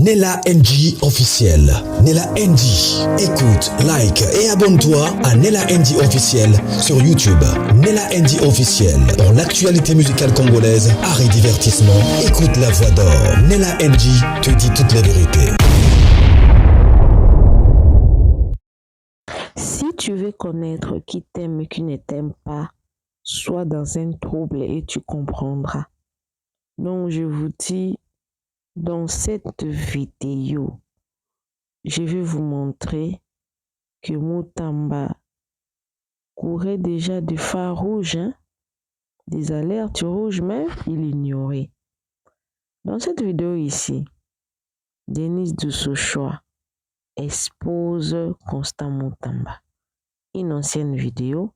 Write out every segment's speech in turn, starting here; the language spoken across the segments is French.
Nella NG officiel. Nella NG. Écoute, like et abonne-toi à Nella NG officiel sur YouTube. Nella NG officiel. Pour l'actualité musicale congolaise, art et divertissement, écoute la voix d'or. Nella NG te dit toute la vérité. Si tu veux connaître qui t'aime et qui ne t'aime pas, sois dans un trouble et tu comprendras. Donc je vous dis, dans cette vidéo, je vais vous montrer que Mutamba courait déjà des phares rouges, des alertes rouges, mais il ignorait. Dans cette vidéo ici, Denis Dussochoa expose Constant Mutamba. Une ancienne vidéo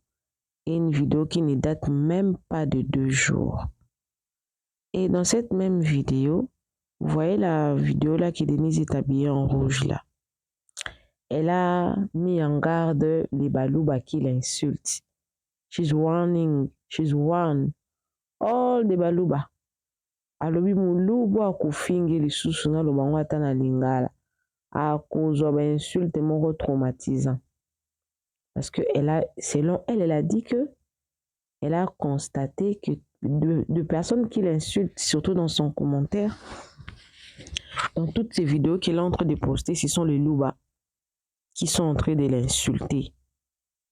et une vidéo qui ne date même pas de 2 jours. Et dans cette même vidéo, vous voyez la vidéo là qui Denise est habillée en rouge là. Elle a mis en garde les Balouba qui l'insultent. She's warning, she's warned all the Balouba. Alobi mulubu akufingi lisusu na lobango ata na lingala. Akozwa ba insulte moko traumatisant. Parce que selon elle, elle a dit que elle a constaté que de personnes qui l'insultent, surtout dans son commentaire, dans toutes ces vidéos qu'elle est en train de poster, ce sont les Louba qui sont en train de l'insulter.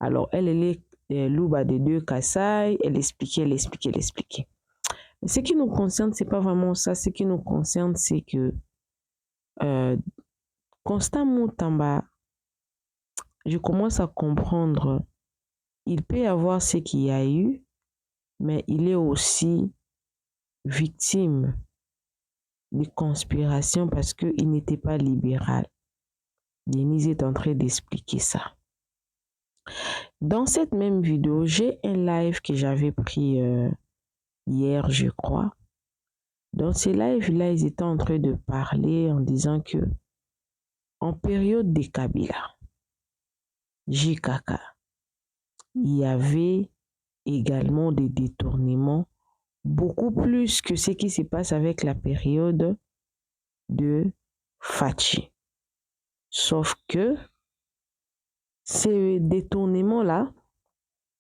Alors, elle est Louba des 2 Kassai, elle expliquait. Mais ce qui nous concerne, c'est pas vraiment ça. Ce qui nous concerne, c'est que Constant Mutamba, je commence à comprendre, il peut y avoir ce qu'il y a eu, mais il est aussi victime de conspiration parce qu'il n'était pas libéral. Denise est en train d'expliquer ça. Dans cette même vidéo, j'ai un live que j'avais pris hier, je crois. Dans ces lives-là, ils étaient en train de parler en disant que en période de Kabila, JKK, il y avait également des détournements beaucoup plus que ce qui se passe avec la période de Fachi. Sauf que ces détournements-là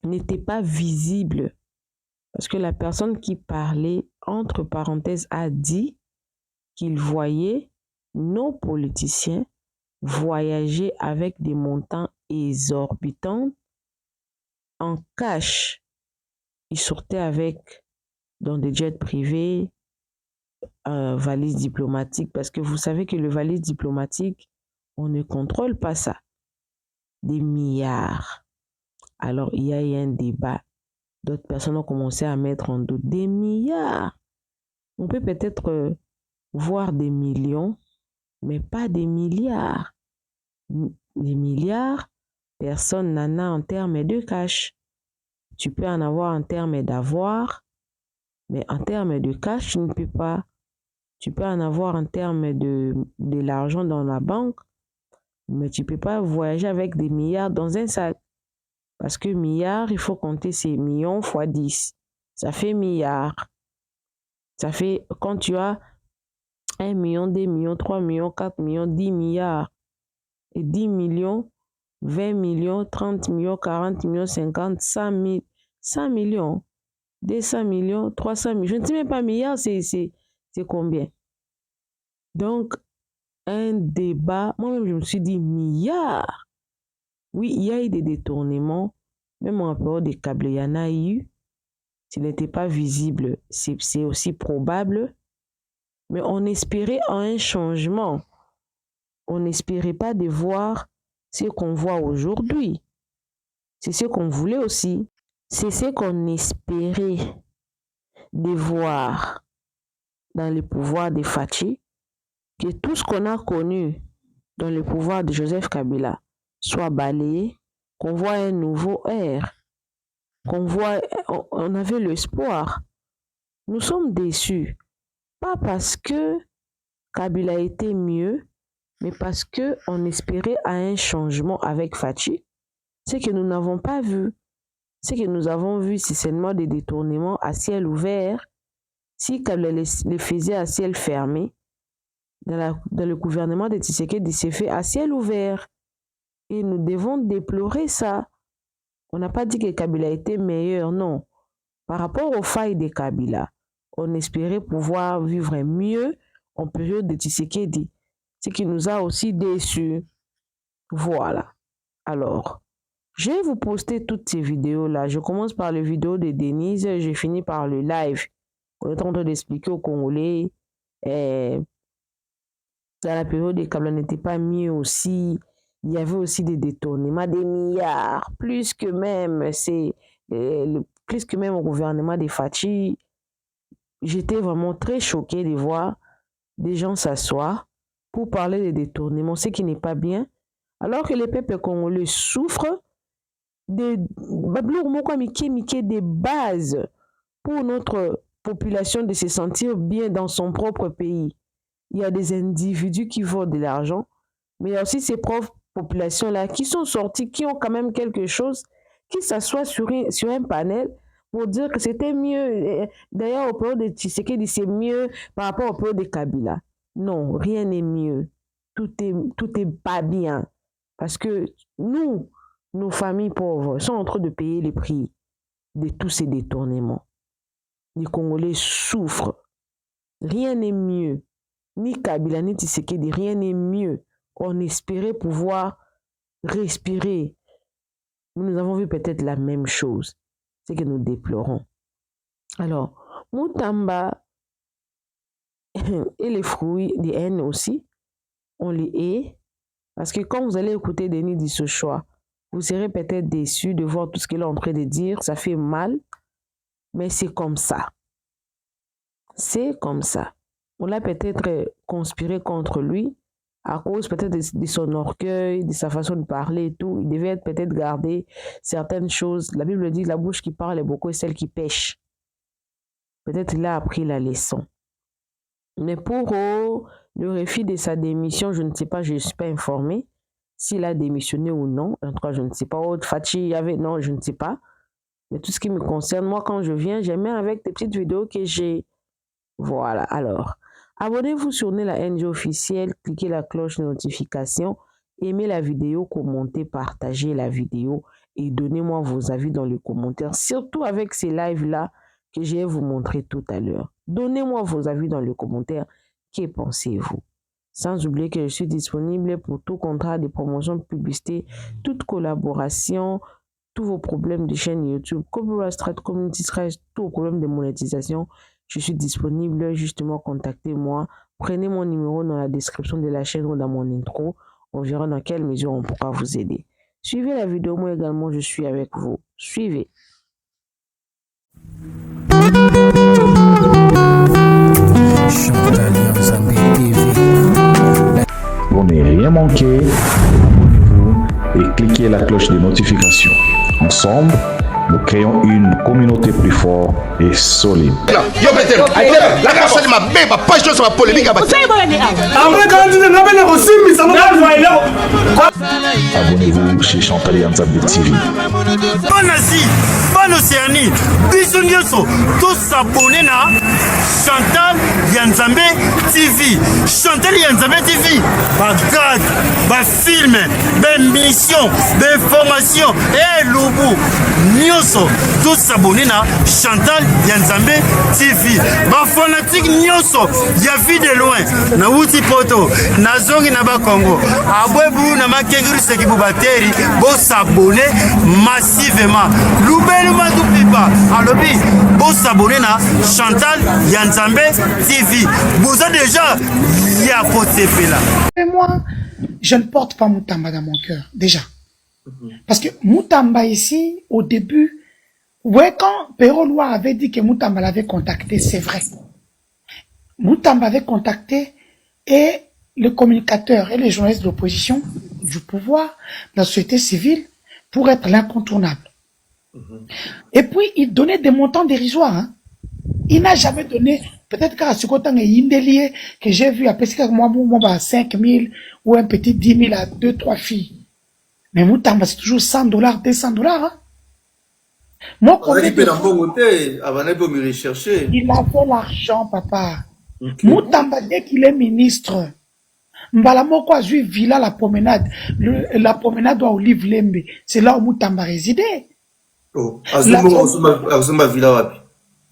n'étaient pas visibles parce que la personne qui parlait, entre parenthèses, a dit qu'il voyait nos politiciens voyager avec des montants exorbitants en cash. Ils sortaient avec dans des jets privés, valise diplomatique, parce que vous savez que le valise diplomatique, on ne contrôle pas ça. Des milliards. Alors, il y a eu un débat. D'autres personnes ont commencé à mettre en doute des milliards. On peut peut-être voir des millions, mais pas des milliards. Des milliards, personne n'en a en termes de cash. Tu peux en avoir en termes d'avoir, mais en termes de cash, tu ne peux pas. Tu peux en avoir en termes de l'argent dans la banque, mais tu ne peux pas voyager avec des milliards dans un sac. Parce que milliards, il faut compter ces millions fois 10. Ça fait milliards. Ça fait, quand tu as 1 million, 2 millions, 3 millions, 4 millions, 10 milliards. Et 10 millions, 20 millions, 30 millions, 40 millions, 50, 100 millions, 200 millions, 300 millions. Je ne sais même pas milliards, c'est combien. Donc, un débat, moi-même je me suis dit milliards. Oui, il y a eu des détournements, même en période des câbles, il y en a eu. S'il n'était pas visible, c'est aussi probable. Mais on espérait un changement. On n'espérait pas de voir ce qu'on voit aujourd'hui. C'est ce qu'on voulait aussi. C'est ce qu'on espérait de voir dans le pouvoir de Fachi, que tout ce qu'on a connu dans le pouvoir de Joseph Kabila soit balayé, qu'on voit un nouveau air, on avait l'espoir. Nous sommes déçus, pas parce que Kabila était mieux, mais parce qu'on espérait à un changement avec Fachi. Ce que nous n'avons pas vu, ce que nous avons vu, c'est seulement des détournements à ciel ouvert. Si Kabila les faisait à ciel fermé, dans le gouvernement de Tshisekedi s'est fait à ciel ouvert. Et nous devons déplorer ça. On n'a pas dit que Kabila était meilleur, non. Par rapport aux failles de Kabila, on espérait pouvoir vivre mieux en période de Tshisekedi, ce qui nous a aussi déçus. Voilà. Alors, je vais vous poster toutes ces vidéos-là. Je commence par la vidéo de Denise, je finis par le live. On est en train d'expliquer aux Congolais, dans la période de Kabila n'était pas mieux aussi. Il y avait aussi des détournements, des milliards, plus que même au gouvernement de Fachi. J'étais vraiment très choquée de voir des gens s'asseoir pour parler des détournements, ce qui n'est pas bien, alors que les peuples congolais souffrent des bases pour notre population de se sentir bien dans son propre pays. Il y a des individus qui volent de l'argent, mais il y a aussi ces propres populations-là qui sont sorties, qui ont quand même quelque chose, qui s'assoient sur un panel pour dire que c'était mieux. D'ailleurs, au période de Tshisekedi, c'est mieux par rapport au période de Kabila. Non, rien n'est mieux. Tout est pas bien. Parce que nous, nos familles pauvres, sont en train de payer les prix de tous ces détournements. Les Congolais souffrent. Rien n'est mieux. Ni Kabila, ni Tshisekedi, rien n'est mieux. On espérait pouvoir respirer. Nous avons vu peut-être la même chose. C'est que nous déplorons. Alors, Mutamba et les fruits des haines aussi, on les hait. Parce que quand vous allez écouter Denis Dissochoa, vous serez peut-être déçus de voir tout ce qu'il est en train de dire. Ça fait mal, mais c'est comme ça. C'est comme ça. On l'a peut-être conspiré contre lui à cause peut-être de son orgueil, de sa façon de parler et tout. Il devait peut-être garder certaines choses. La Bible dit que la bouche qui parle est beaucoup et celle qui pêche. Peut-être il a appris la leçon. Mais pour le refus de sa démission, je ne sais pas, je ne suis pas informée s'il a démissionné ou non. En tout cas, je ne sais pas. Fachi, non, je ne sais pas. Mais tout ce qui me concerne, moi, quand je viens, j'aime bien avec des petites vidéos que j'ai. Voilà, alors. Abonnez-vous sur Nela NG officiel, cliquez la cloche de notification, aimez la vidéo, commentez, partagez la vidéo et donnez-moi vos avis dans les commentaires, surtout avec ces lives-là que je vais vous montrer tout à l'heure. Donnez-moi vos avis dans les commentaires, que pensez-vous? Sans oublier que je suis disponible pour tout contrat de promotion, de publicité, toute collaboration, tous vos problèmes de chaîne YouTube, copyright strike, community strike, tous vos problèmes de monétisation. Je suis disponible, justement, contactez-moi. Prenez mon numéro dans la description de la chaîne ou dans mon intro. On verra dans quelle mesure on pourra vous aider. Suivez la vidéo, moi également, je suis avec vous. Suivez. Pour ne rien manquer, abonnez-vous et cliquez la cloche de notification. Ensemble, nous créons une communauté plus forte et solide. Abonnez-vous chez Chantal Yanzambe TV. Bonne Asie, bonne Océanie, bisous nyonso, tous s'abonner na Chantal Yanzambe TV. Chantal Yanzambe TV, bagad, film, mission, information, et loubou. Nyonso, tous s'abonner na Chantal Yanzambe TV. Ba fanatique nyonso, ya vie de loin, na wuti poto, na zongi na ba Congo. Abwebu na makenguru seki bubateri, bo s'abonner massivement. Loubelu madupipa, alobi, bo s'abonner na Chantal Yanzambe TV. Vous avez déjà ya potepe là. Et moi, je ne porte pas Mutamba dans mon cœur, déjà. Parce que Mutamba ici, au début, ouais, quand Péro Loire avait dit que Mutamba l'avait contacté, c'est vrai. Mutamba avait contacté et le communicateur et les journalistes de l'opposition du pouvoir, de la société civile, pour être l'incontournable. Et puis, il donnait des montants dérisoires. Hein. Il n'a jamais donné, peut-être qu'à ce côté, que j'ai vu à Pesca, moi, 5 000 ou un petit 10 000 à 2-3 filles. Mais Mutamba, c'est toujours $100, $200. Hein? Moi, il avait l'argent, papa. Moutamba, dès qu'il est ministre, Mbalamoko a joué Villa la promenade. La promenade à Olive Lembe. C'est là où Moutamba résidait. Oh, Azumba Villa wapi?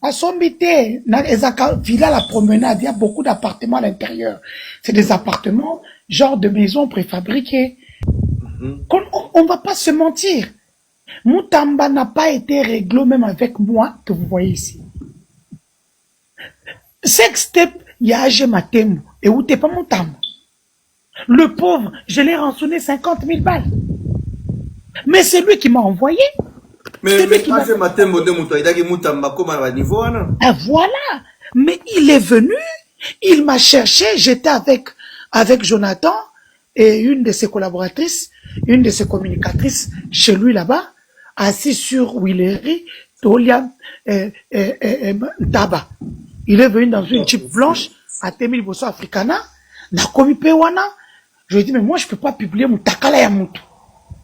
À Sombité, Villa la promenade, il y a beaucoup d'appartements à l'intérieur. C'est des appartements, genre de maisons préfabriquées. On ne va pas se mentir. Moutamba n'a pas été réglo même avec moi, que vous voyez ici. Sextep, il y a Age Matembo. Et où t'es pas Moutamba? Le pauvre, je l'ai rançonné 50 000 balles. Mais c'est lui qui m'a envoyé. Mais Age Matembo de Moutamba, comment à niveau là? Ah, voilà. Mais il est venu, il m'a cherché, j'étais avec Jonathan et une de ses collaboratrices, une de ses communicatrices chez lui là-bas, assis sur Willery, Tolia Taba. Il est venu dans une Jeep blanche à Temil Bosso Africana, na komi pewana. Je lui ai dit, mais moi je peux pas publier mon takala ya moutou.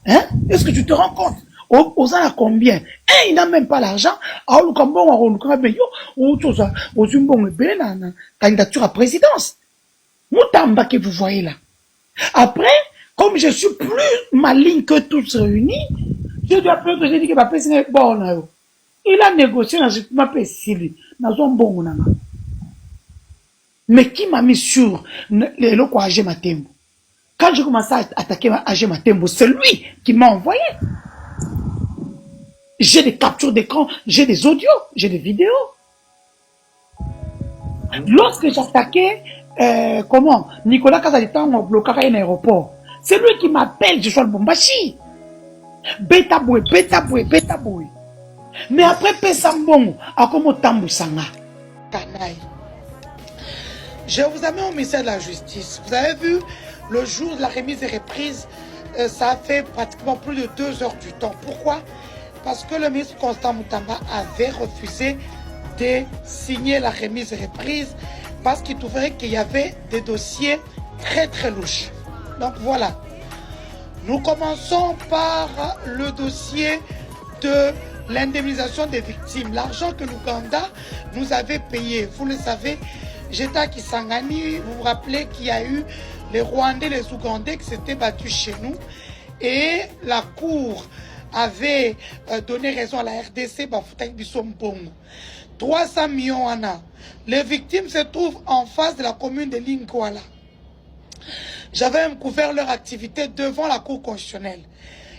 Hein? Est-ce que tu te rends compte? Aux a combien? Il n'a même pas l'argent. Candidature à présidence. Moutamba que vous voyez là. Après, comme je suis plus maligne que tous réunis, je dois appeler que j'ai dit que ma personne est bonne. Il a négocié dans ma personne. Mais qui m'a mis sur les locaux à Gematembo? Quand j'ai commencé à attaquer à Gematembo, c'est lui qui m'a envoyé. J'ai des captures d'écran, j'ai des audios, j'ai des vidéos. Lorsque j'attaquais, Nicolas Kazalitan au blocage un aéroport, c'est lui qui m'appelle, je suis le Bombashi. Beta boué. Mais après, Pesambon, à como Tambusanga. Canaille. Je vous amène au ministère de la Justice. Vous avez vu, le jour de la remise et reprise, ça a fait pratiquement plus de 2 heures du temps. Pourquoi? Parce que le ministre Constant Moutamba avait refusé de signer la remise et reprise parce qu'il trouvait qu'il y avait des dossiers très très louches. Donc voilà. Nous commençons par le dossier de l'indemnisation des victimes. L'argent que l'Ouganda nous avait payé. Vous le savez, j'étais à Kisangani. Vous vous rappelez qu'il y a eu les Rwandais, les Ougandais qui s'étaient battus chez nous. Et la Cour avait donné raison à la RDC, 300 millions Anna. Les victimes se trouvent en face de la commune de Lingwala. J'avais même couvert leur activité devant la Cour constitutionnelle.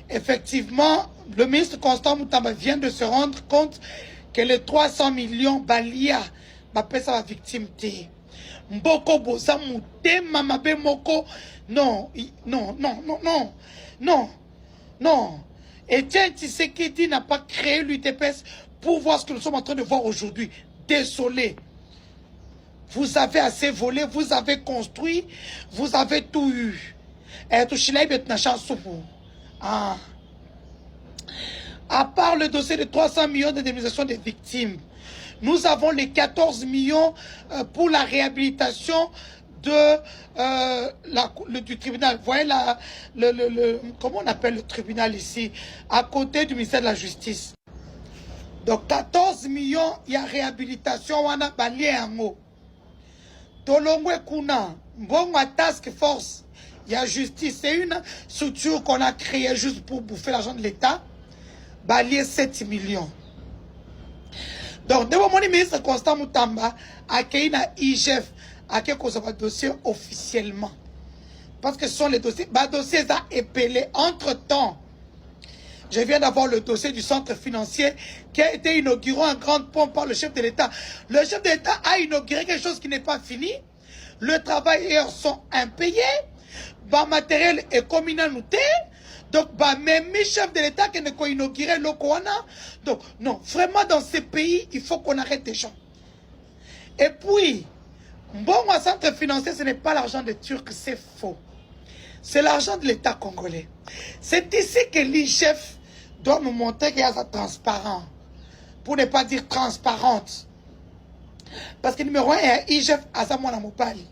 Effectivement, le ministre Constant Moutamba vient de se rendre compte que les 300 millions Balia, ça va victime té. Mboko boza mouté mamabe moko. Non. Etienne Tshisekedi n'a pas créé l'UTPS pour voir ce que nous sommes en train de voir aujourd'hui. Désolé. Vous avez assez volé, vous avez construit, vous avez tout eu. Et tout à part le dossier de 300 millions d'indemnisation des victimes, nous avons les 14 millions pour la réhabilitation du tribunal. Vous voyez comment on appelle le tribunal ici, à côté du ministère de la Justice. Donc 14 millions, il y a réhabilitation, on a balayé en haut. Tolongwe Kuna, bon task force, il y a justice. C'est une structure qu'on a créée juste pour bouffer l'argent de l'État. Balayer 7 millions. Donc, devant mon ministre Constant Moutamba, a créé un IGF, a créé un dossier officiellement. Parce que ce sont les dossiers. Dossier a épelé. Entre-temps, je viens d'avoir le dossier du centre financier qui a été inauguré en grande pompe par le chef de l'État. Le chef de l'État a inauguré quelque chose qui n'est pas fini. Les travailleurs sont impayés. Le matériel est communal noté. Donc, même les chefs de l'État qui ne ont inauguré le Koana. Donc, non, vraiment dans ces pays, il faut qu'on arrête les gens. Et puis, bon, un centre financier, ce n'est pas l'argent des Turcs, c'est faux. C'est l'argent de l'État congolais. C'est ici que l'IGF doit nous montrer qu'il y a ça transparent. Pour ne pas dire transparente. Parce que numéro 1, il y a IGF à Zamwana Mopali.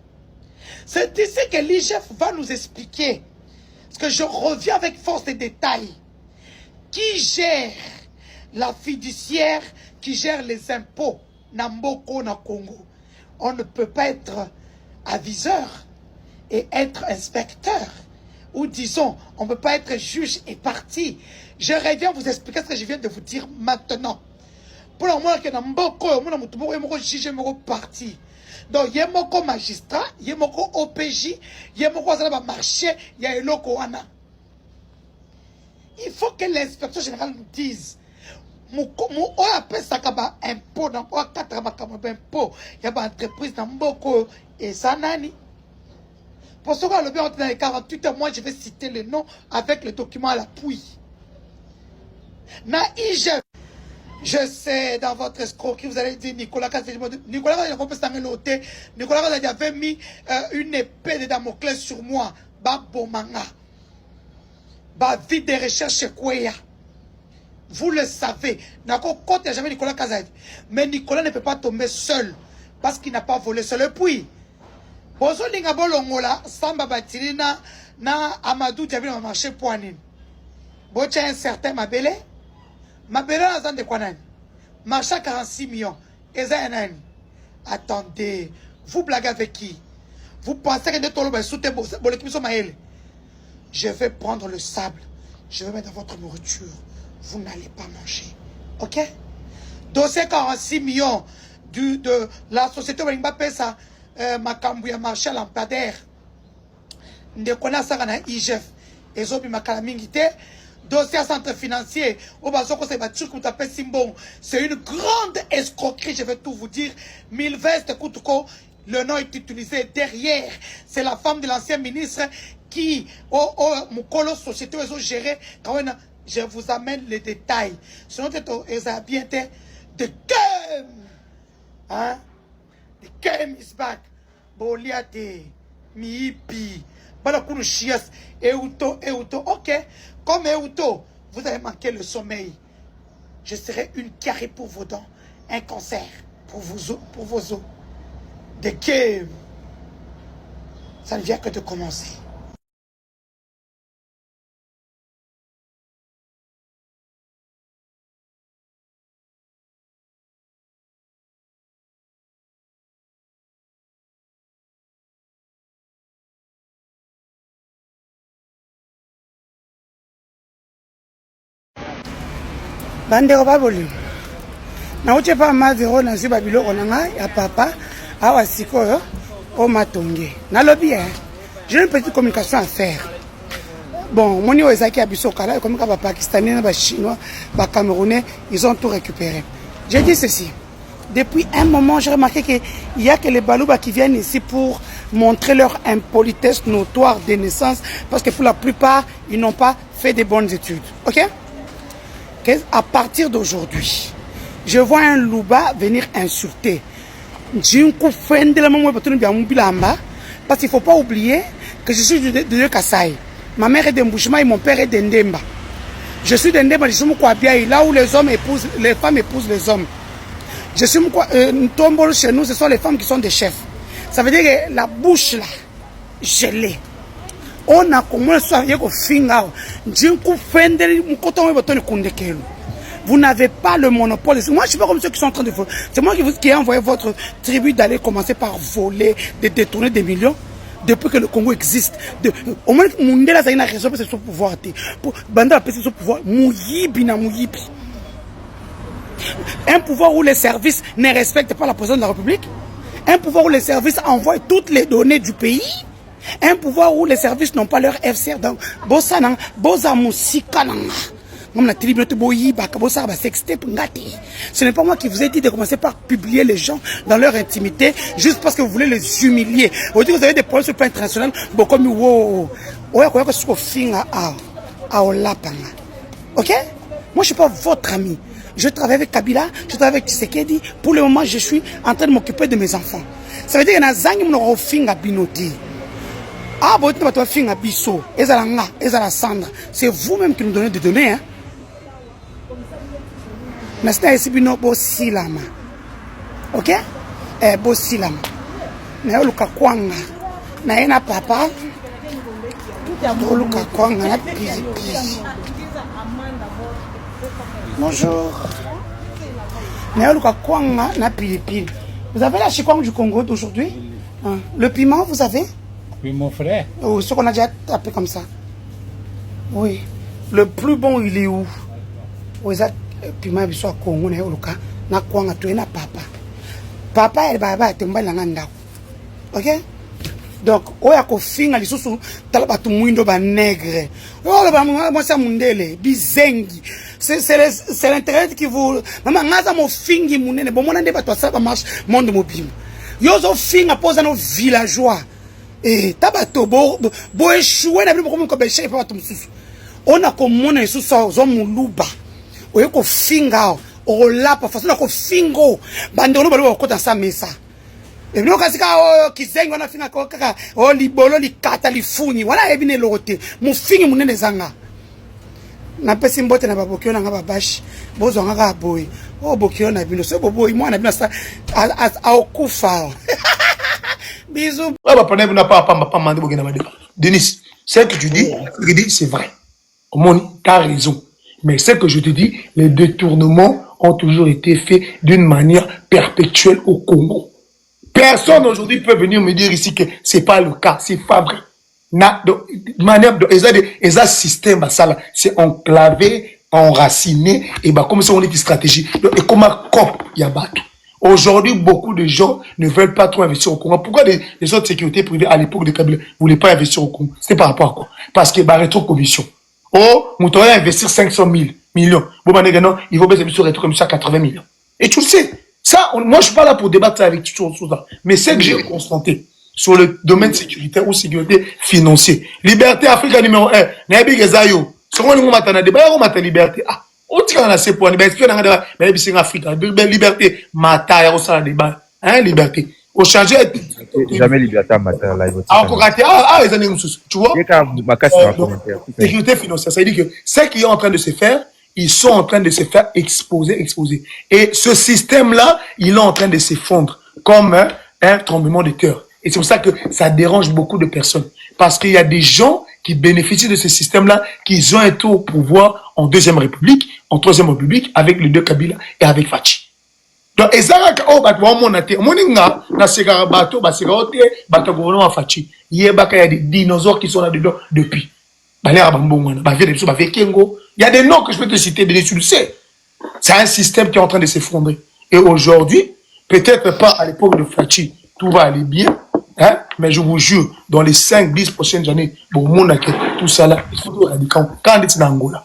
C'est ici que l'IGF va nous expliquer. Parce que je reviens avec force des détails. Qui gère la fiduciaire, qui gère les impôts, Namboko, na Congo. on ne peut pas être aviseur et être inspecteur. Ou disons, on ne peut pas être juge et partie. Je reviens vous expliquer ce que je viens de vous dire maintenant. Pour le moment, que dans Mboko, on a juge parti. Donc, il y a un magistrat, il y a un OPJ, il y a un marché, il y a un locoana. Il faut que l'inspecteur général nous dise. On appelle ça comme un impôt, dans impôt. Il y a une entreprise dans Mboko et Sanani. Pour ce qu'on a le bien dans les 48 heures, moi je vais citer le nom avec le document à l'appui. Naïge. Je sais, dans votre escroquerie, vous allez dire Nicolas Nicolas avait mis une épée de Damoclès sur moi. Babomanga. Vide de recherche Kweya. Vous le savez. Il n'y a jamais Nicolas Kazadi. Mais Nicolas ne peut pas tomber seul. Parce qu'il n'a pas volé seul. Et puis, Bozo Lingabolongola, Samba Batilina, na Amadou Diaby dans le marché Poanine. Bocha un certain Mabele. Mabele n'a pas de quoi. Marché à 46 millions. Attendez. Vous blaguez avec qui? Vous pensez que je vais prendre le sable. Je vais mettre dans votre nourriture. Vous n'allez pas manger. Ok? Dossier 46 millions de la société où Mbappé ça Makambouya marché à lampadaire. Ne connaît ça dans IGF. Et zobi makalamingité. Dossier centre financier. C'est une grande escroquerie, je vais tout vous dire. Milvest Koutuko, le nom est utilisé derrière. C'est la femme de l'ancien ministre qui, Moukolo Société, ils ont géré. Je vous amène les détails. Sinon, ils ont bien été de game. Hein? The game is back. Boliate, Miipi, Balakunu Chias, Euto. Ok. Comme Euto, vous avez manqué le sommeil. Je serai une carrée pour vos dents, un cancer pour vos os. The game. Ça ne vient que de commencer. Bandero baboli. Na uche pa mazero na ziba biloko nanga ya papa awa sikoyo o matonge. Na lobi j'ai une petite communication à faire. Bon, moni ozaki abiso kala comme ka pakistanais na chinois, ba camerounais, ils ont tout récupéré. J'ai dit ceci. Depuis un moment, j'ai remarqué qu'il y a que les balouba qui viennent ici pour montrer leur impolitesse notoire de naissance parce que pour la plupart, ils n'ont pas fait de bonnes études. OK? À partir d'aujourd'hui, je vois un louba venir insulter. Parce qu'il ne faut pas oublier que je suis de Kassai. Ma mère est d'Embouchema et mon père est d'Endemba. Je suis d'Endemba, je suis Moukwabia, là où les femmes épousent les hommes. Je suis Tombolo chez nous, ce sont les femmes qui sont des chefs. Ça veut dire que la bouche là, gelée. On a commencé à faire vous n'avez pas le monopole. Moi, je ne suis pas comme ceux qui sont en train de voler. C'est moi qui ai envoyé votre tribu d'aller commencer par voler, de détourner des millions depuis que le Congo existe. Au moins, Mundela a une raison pour ce pouvoir. Banda a ce pouvoir. Un pouvoir où les services ne respectent pas la présidence de la République. Un pouvoir où les services envoient toutes les données du pays. Un pouvoir où les services n'ont pas leur FCR. Donc, ce n'est pas moi qui vous ai dit de commencer par publier les gens dans leur intimité juste parce que vous voulez les humilier. Vous dites que vous avez des problèmes sur le plan international. Ok? Moi, je ne suis pas votre ami. Je travaille avec Kabila, je travaille avec Tshisekedi. Pour le moment, je suis en train de m'occuper de mes enfants. Ça veut dire que c'est vous-même qui nous donnez des données. Hein? Ok? Bosilama. Na luka kwanga. Na ena papa. Luka kwanga na pili. Bonjour. Na luka kwanga na pili. Vous avez la chikwang du Congo d'aujourd'hui? Le piment, vous avez? Oui, mon frère. Oh, ce qu'on a déjà tapé comme ça. Oui. Le plus bon, il est où? Oui, ça, piment, il soit Congo, il y a na kwanga tu na papa. Papa, elle va te mbala nganda. Ok? Donc, oya ko finga lisusu talaba tu mwindo ba nègre. Oh, ba moi ça mundele, bizengi. C'est l'internet qui vous maman ngaza mo fingi munene, bon mona ndeba to ça ba marche monde mobile. Yo zo finga posa no villageois. Eh, tabato bo échouer na bilo ko beshe pa tu mususu. Ona ko mona lisusu zo muluba. Oye ko finga o lapa façon ko fingo bandolo balo ko ta sa mesa. Et nous quand c'est kizengo na finga ko kaka o libolo likata lifuni wala ebine lote mu fingi munene zanga. Na pesi mbote na babokio na ngaba bashi bozo ngaka boy o bokio na bino so boboy mwana bino sa a okufa. Bisous. Ah bah pendant n'a pas mandé bokina ma débat. Denis, ce que tu dis c'est vrai. Au monde, tu as raison. Mais ce que je te dis, les détournements ont toujours été faits d'une manière perpétuelle au Congo. Personne aujourd'hui peut venir me dire ici que c'est pas le cas, c'est pas vrai. De manière de système c'est enclavé, enraciné et bah comme ça on est une stratégie et comme un cop il y a battu. Aujourd'hui beaucoup de gens ne veulent pas trop investir au Congo. Pourquoi les autres sécurités privées à l'époque de Kabila voulaient pas investir au Congo? C'était par rapport à quoi? Parce que bah rétro commission. Oh, Mouton a investir 500 millions. Bon, non, il faut baisser sur rétro commission à 80 millions. Et tu le sais. Ça, moi, je suis pas là pour débattre avec tout ça. Mais c'est que j'ai constaté sur le domaine sécuritaire ou sécurité financière. Liberté Afrique numéro 1. Nabi Gezayo. C'est quoi nous matana débat, on matana liberté. Ah, on tire dans ces points. Ben, est-ce débat, mais c'est en Afrique. Liberté, mata, ya ça débat. Hein, liberté. Au changer. Jamais liberté à matin là. Encore raté. Les années tu vois. Sécurité financière, ça veut dire que ce qui est en train de se faire, ils sont en train de se faire exposer. Et ce système-là, il est en train de s'effondrer comme un tremblement de terre. Et c'est pour ça que ça dérange beaucoup de personnes. Parce qu'il y a des gens qui bénéficient de ce système-là, qui ont été au pouvoir en Deuxième République, en Troisième République, avec les deux Kabila et avec Fachi. Donc, et ça, il y a des dinosaures qui sont là-dedans depuis. Il y a des noms que je peux te citer, tu le sais. C'est un système qui est en train de s'effondrer. Et aujourd'hui, peut-être pas à l'époque de Fachi, tout va aller bien, hein, mais je vous jure, dans les 5-10 prochaines années, tout ça là, il faut éradiquer. Quand on est dans Angola.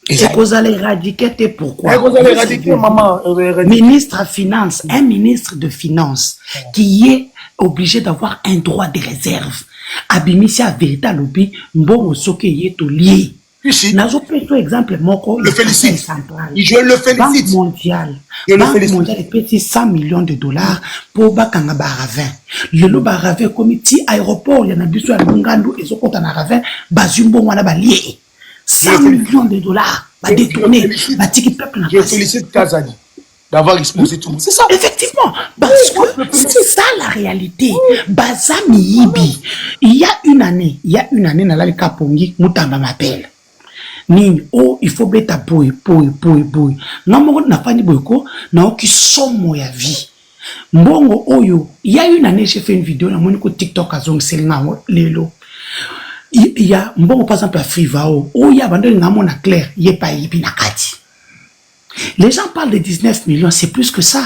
Et vous allez éradiquer pourquoi? Vous allez éradiquer, maman. Ministre à Finance, un ministre de Finance qui est obligé d'avoir un droit de réserve. Abimisi a vérité lobby, bon soke yeto lié. Nazo peto exemple moko. Je le félicite. Banque mondiale. Banque mondiale petit 100 millions de dollars pour bakanga baravin. Le baravin comité aéroport il y en a biso à Lungando et soko na ravin bazumbo wana ba lié. 100 millions de dollars va détourner va tiki peuple na. Je félicite Kazadi d'avoir exposé tout le monde. C'est ça. Effectivement, parce que c'est ça la réalité. Bazami Yibi. Il y a une année, dans la Kapongi, Moutamba m'appelle. Nini, oh, il faut bêta boy. Non, moi, n'a pas ni boyko, non, qui sont moya vie. Mbongo, oyo, il y a une année, j'ai fait une vidéo, dans mon TikTok, à Zong Selina, Lelo. Il y a, mbongo, par exemple, à Frivao, oh, il y a, bandé, n'a na clair, il y a pas yibi nakati. Les gens parlent de 19 millions, c'est plus que ça.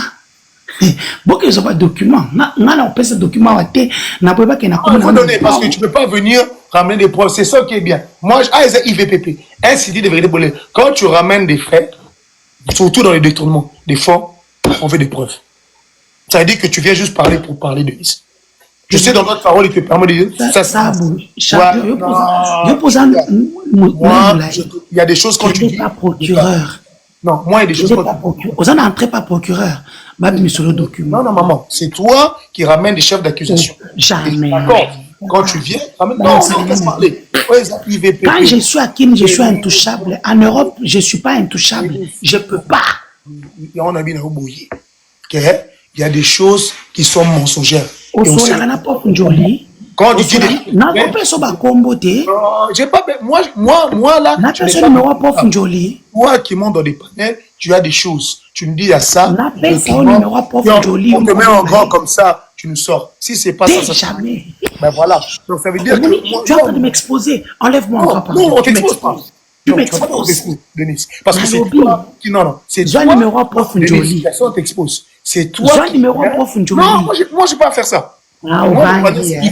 Bon, ils n'ont pas de documents. On peut ce document à thé. Il faut donner parce que tu ne peux pas venir ramener des preuves. C'est ça qui est bien. Moi, IVPP, ainsi dit de vérité. Quand tu ramènes des faits, surtout dans les détournements des fonds, on veut des preuves. Ça veut dire que tu viens juste parler pour parler de l'IS. Je sais, dans notre parole, il te permet de dire ça. Il y a des choses quand tu dis. Pas procureur. Non, moi, il y a des choses. Vous n'en entrez pas procureur. Même sur le document. Non, maman. C'est toi qui ramènes des chefs d'accusation. Jamais. D'accord. Quand tu viens, ramène. Non, laisse parler. Quand je suis à Kim, je suis intouchable. En Europe, je ne suis pas intouchable. Je ne peux pas. On a bien rebouillé. Il y a des choses qui sont mensongères. Quand tu dis j'ai pas moi là moi qui monte dans des panels, tu as des choses tu me dis à ça. On appelle ça au numéro pauvre Jolie. On te met en grand comme ça, tu nous sors. Si c'est pas ça, jamais. Ben voilà. Donc ça veut dire que. Tu es en train de m'exposer. Enlève-moi un grand. Non, on t'expose pas. Tu m'exposes. Denis. Parce que c'est toi. Non, c'est toi. J'ai un numéro pauvre Jolie. Personne t'expose. C'est toi. J'ai un numéro pauvre Jolie. Non, moi, j'ai pas à faire ça. Ah, on va dire.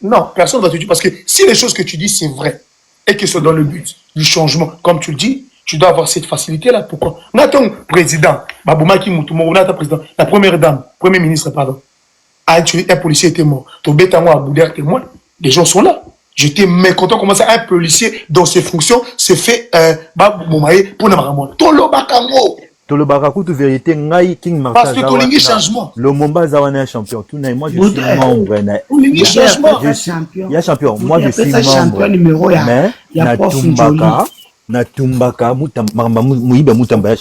Non, personne ne va te dire. Parce que si les choses que tu dis, c'est vrai, et que c'est dans le but du changement, comme tu le dis, tu dois avoir cette facilité-là. Pourquoi? On a ton président, Baboumaki Moutoumou, on a ta président, la première dame, premier ministre, pardon. Un policier était mort. Ton bétango à Boudère témoin. Les gens sont là. J'étais mécontent comment ça, un policier, dans ses fonctions, se fait Baboumaye pour n'avoir Tolo Bakango. Tolo Bakakou, tout vérité, Ngai King Martha. Parce que Tolingi changement. Le Momba Zawana est champion. Tout moi, je suis membre. Tolingi changement. Il y a champion. Moi, je suis membre. Mais, Natumbaka, Mouiba Moutamba,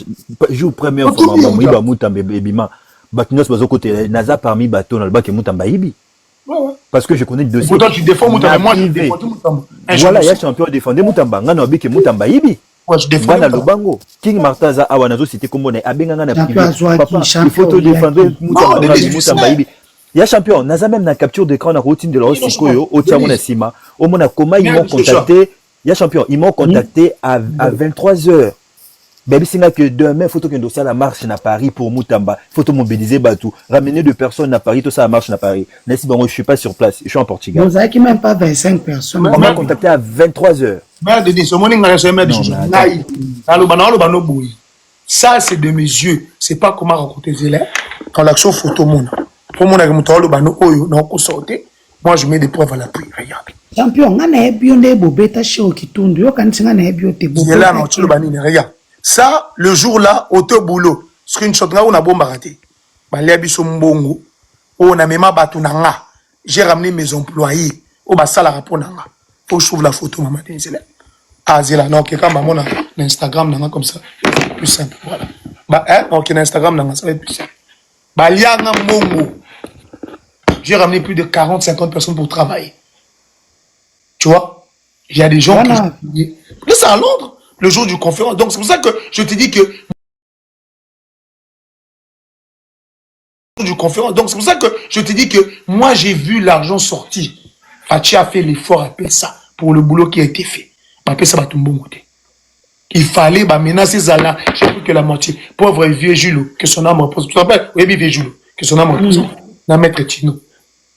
joue première fois, Mouiba Moutamba, Bébima, Batinos Bazo côté, Naza parmi Baton, le bac et Moutamba Ibi. Parce que je connais deux. Pourtant, tu défends Moutamba, moi, je défends Moutamba. Voilà, il y a champion défendu Moutamba, Ngano Bik et Moutamba Ibi. Moi, je défends Moutamba. King Martaza, Awanazo, c'était comme on est, Abengana, il faut te défendre Moutamba Ibi. Il y a champion, Naza même dans la capture d'écran, la routine de l'Ossi Koyo, au Tiamon Sima, au Mona Koma, ils m'ont contacté. Il y a champion, ils m'ont contacté à 23h. Baby Singa que demain, il faut que dossier la marche à Paris pour Moutamba. Il faut mobiliser Batou. Ramener 2 personnes à Paris, tout ça, la marche à Paris. N'est-ce pas, moi, je ne suis pas sur place, je suis en Portugal. Vous avez même pas 25 personnes. On m'a contacté à 23h. Ça, c'est de mes yeux. C'est pas comment raconter Zélé. Quand l'action photo, pour mon moi, je mets des preuves à l'appui. Regarde. Champion, regarde. Ça, le jour-là, au te boulot, screenshot, on a bombe raté. On a même batunanga. J'ai ramené mes employés. On va ça la rapport nanga. Faut que je trouve la photo, maman. Ah, Zéla, non, quelqu'un m'a mon Instagram nanga comme ça. C'est plus simple. Voilà. Bah, hein, ok, Instagram nanga, ça va être plus simple. Bah, lianga mongo. J'ai ramené plus de 40-50 personnes pour travailler. Tu vois, il y a des gens qui... Là, c'est à Londres, le jour du conférence. Donc, c'est pour ça que je te dis que... Donc, c'est pour ça que je te dis que moi, j'ai vu l'argent sortir. Fachi a fait l'effort à ça pour le boulot qui a été fait. Ça va tout bon côté. Il fallait menacer Zala, j'ai plus que la moitié. Pauvre vieux Jules, que son âme repose. Tu te rappelles? Oui, vieux Jules, que son âme repose. Na maître Tino.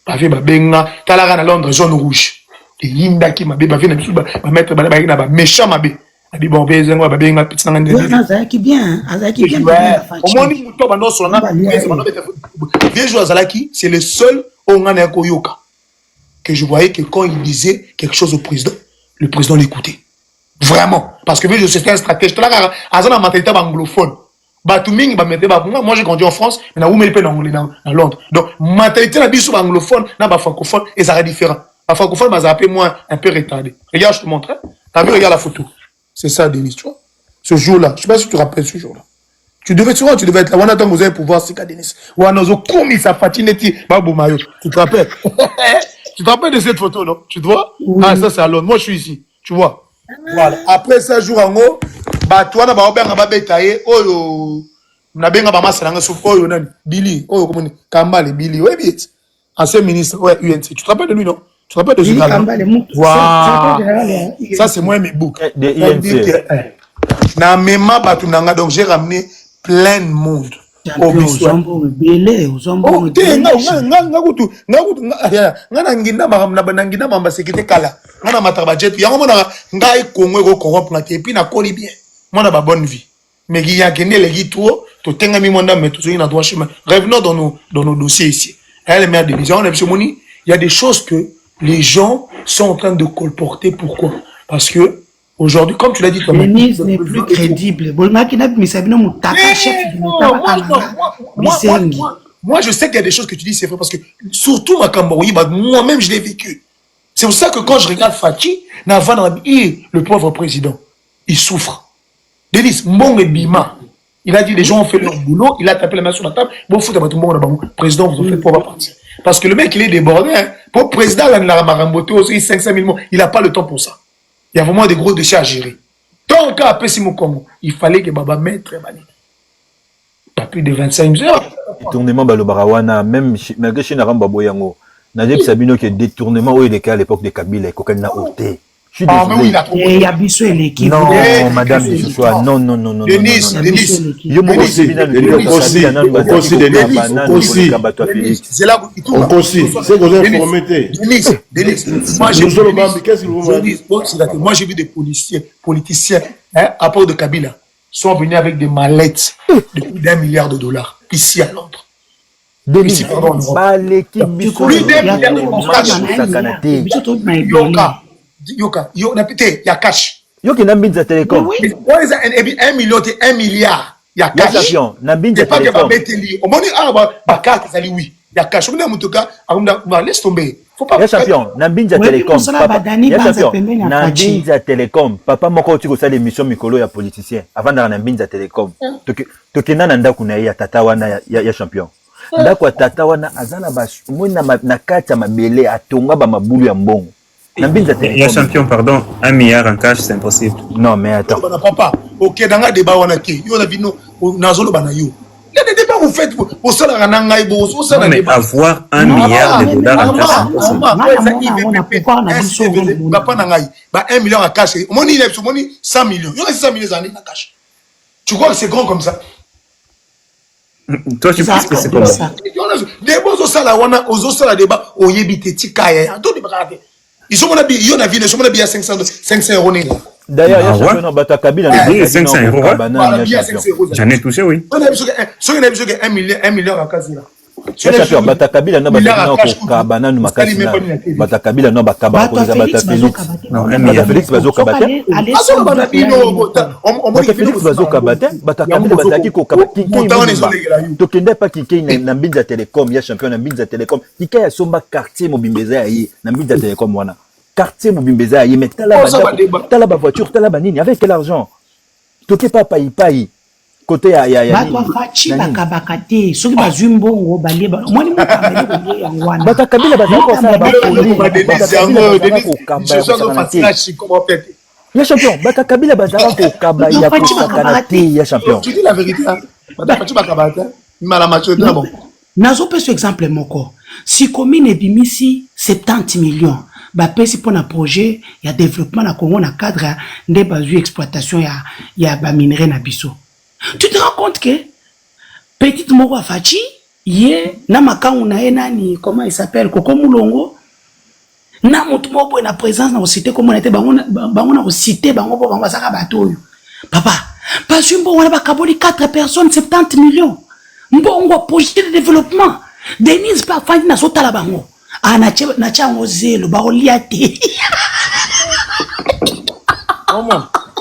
Bavé benga talara na Londres jaune rouge et yinda ki mabe bavé na bisu ba mettre ba na méchant mabe abi bon bezengo ba benga petit na ngende azaki bien au moins ni muto ba no so na vieux joueur Zalaki c'est le seul ongana ko yoka que je voyais que quand il disait quelque chose au président le président l'écoutait vraiment parce que vieux c'était un stratège là azana mentalité anglophone. Moi j'ai grandi en France, mais où me dans Londres. Donc, mentalité la biso anglophone, na francophone, et ça sera différent. La francophone m'a appelé moi un peu retardé. Regarde, je te montre. T'as vu, regarde la photo. C'est ça, Denis, tu vois. Ce jour-là, je sais pas si tu te rappelles ce jour-là. Tu devais être là. On attend que vous allez pouvoir c'est Denis. Ou à nos commis, ça fatineti, babou mayo. Tu te rappelles? Tu te rappelles de cette photo, non? Tu te vois? Oui. Ah, ça c'est à Londres. Moi, je suis ici. Tu vois? Voilà. Après ça, jour en haut, toi, na ba benga ba betaye oyo na benga ba masala nga souffle oyo nani Billy oyo comment Kambale Billy ouais bien ancien ministre ouais UNC tu te rappelles de lui non tu te rappelles de ce gars ça c'est moi mes boucs de UNC na mema batu nanga donc j'ai ramené plein de monde au Zombo belé au Zombo nga ngina na ngina mamba sécurité kala nga na mataba jet yango mona ngai Congo ko corrompre na et puis na koli bien moi, on a bonne vie. Mais il y a qui les guitaux, tout est mis mon mais tout dans droit chemin. Revenons dans nos dossiers ici. Elle est maire de division, il y a des choses que les gens sont en train de colporter. Pourquoi? Parce que aujourd'hui, comme tu l'as dit, Denis n'est plus crédible. Moi, je sais qu'il y a des choses que tu dis, c'est vrai, parce que surtout moi-même, je l'ai vécu. C'est pour ça que quand je regarde Fachi, le pauvre président, il souffre. Denis, Mbong et Bima, il a dit les gens ont fait leur boulot, il a tapé la main sur la table, bon, faut d'abord président, vous en faites pour partir. Parce que le mec, il est débordé, hein. Pour le président, il a 500 000 mots, il n'a pas le temps pour ça. Il y a vraiment des gros déchets à gérer. Tant qu'à Pessimo Congo, il fallait que Baba maître pas plus de 25 heures. Détournement Balobarawana, même malgré chez Naramba Boyango, Nadeb Sabino qui est détournement où il était à l'époque de Kabila et Kokana Oté. Je suis désolé. Et il y a Bissou et l'équipe. Non, madame de Joshua, non. Denis. C'est là où il tourne. C'est que vous promettez. Denis, moi j'ai vu des politiciens, à part de Kabila, sont venus avec des mallettes de plus d'1 milliard de dollars, ici à Londres. Ici, pardon, en Europe. Plus d'1 milliard de dollars. Yoka, il y a cash. Yoki Nambinza Telecom. Oui. 1 million, 1 milliard. Il y a cash. Nambinza C'est pas que Telecom. au moment où carte, oui. Il y a cash. On tout cas, laisse tomber. Faut pas. Il y a champion. Nambinza Telecom. Il y a champion. Nambinza Telecom. Papa moko tu ko sa l'émission mikolo ya politicien. Avant dans Nambinza Telecom. Tokena nanda kuna ya tata wana ya champion. Ndako ya tata wana azana ba mona na kati ya mabele atonga ba mabulu ya mbongo. Il y a champion, pardon, 1 milliard en cash, c'est impossible. Non, mais attends. Papa, ok, dans un débat, on a qui? On a vu nous, on a zolo banayo. Il y a des débats, vous faites, au sol, on a un gaïbo, au sol, mais avoir 1 milliard de dollars en cash, c'est impossible. 1 milliard en cash, on y lève, on y 100 millions. Il y a 100 millions en cash. Tu crois que c'est grand comme ça? Toi, tu penses que c'est comme ça? Des beaux au sol, aux sol, débat, au yébité, tikaya, tout débat. Ils sont mon avis, il y en a vu, ils sont mon avis à 500 euros. D'ailleurs, il y a champion dans Kabila. 500 euros. J'en ai touché, oui. On a vu 1 million en cash. Il y a champion, Kabila n'a pas Kabana, nous makasina. Kabila n'a pas Kabana, Félix. Non, 1 milliard. Félix Bazo Kabate. Félix Bazo Kabate. Kabila Bazaki ko Kabate. Tokende pas Kiki na Mbinza Telecom, il y a champion na Mbinza Telecom. Kiki ya somba quartier Mobimbeza yi na Mbinza Telecom wana. Quartier Mobimbeza yi mais tala ba voiture, tala ba nini avec quel argent? Toké pas payi. Côté ya Batwa fachi bakabakate soki bazumbongo baleba moi ni mutambele ko yangwana bata Kabila bazako sala ba ya champion bata Kabila bazako kaba ya kusakanate ya champion. Tu dis la vérité hein? Bata fachi bakabata mala macho de bon. Nazo peso exemple moko si commune ebimisi 70 millions ba pesi pour un projet ya développement na Congo na cadre nde bazu exploitation ya ba minerai na biso. Tu te rends compte que petite moko afachi ye na makangu na nani comment il s'appelle Koko Mulongo na mutu moko na présence na cité comme on était bango na cité bango po bango saka bato papa parce que on a bakaboli 4 personnes 70 millions mbongo projet de développement Denise pas fandi na sota la bango na chango zelo ba oliate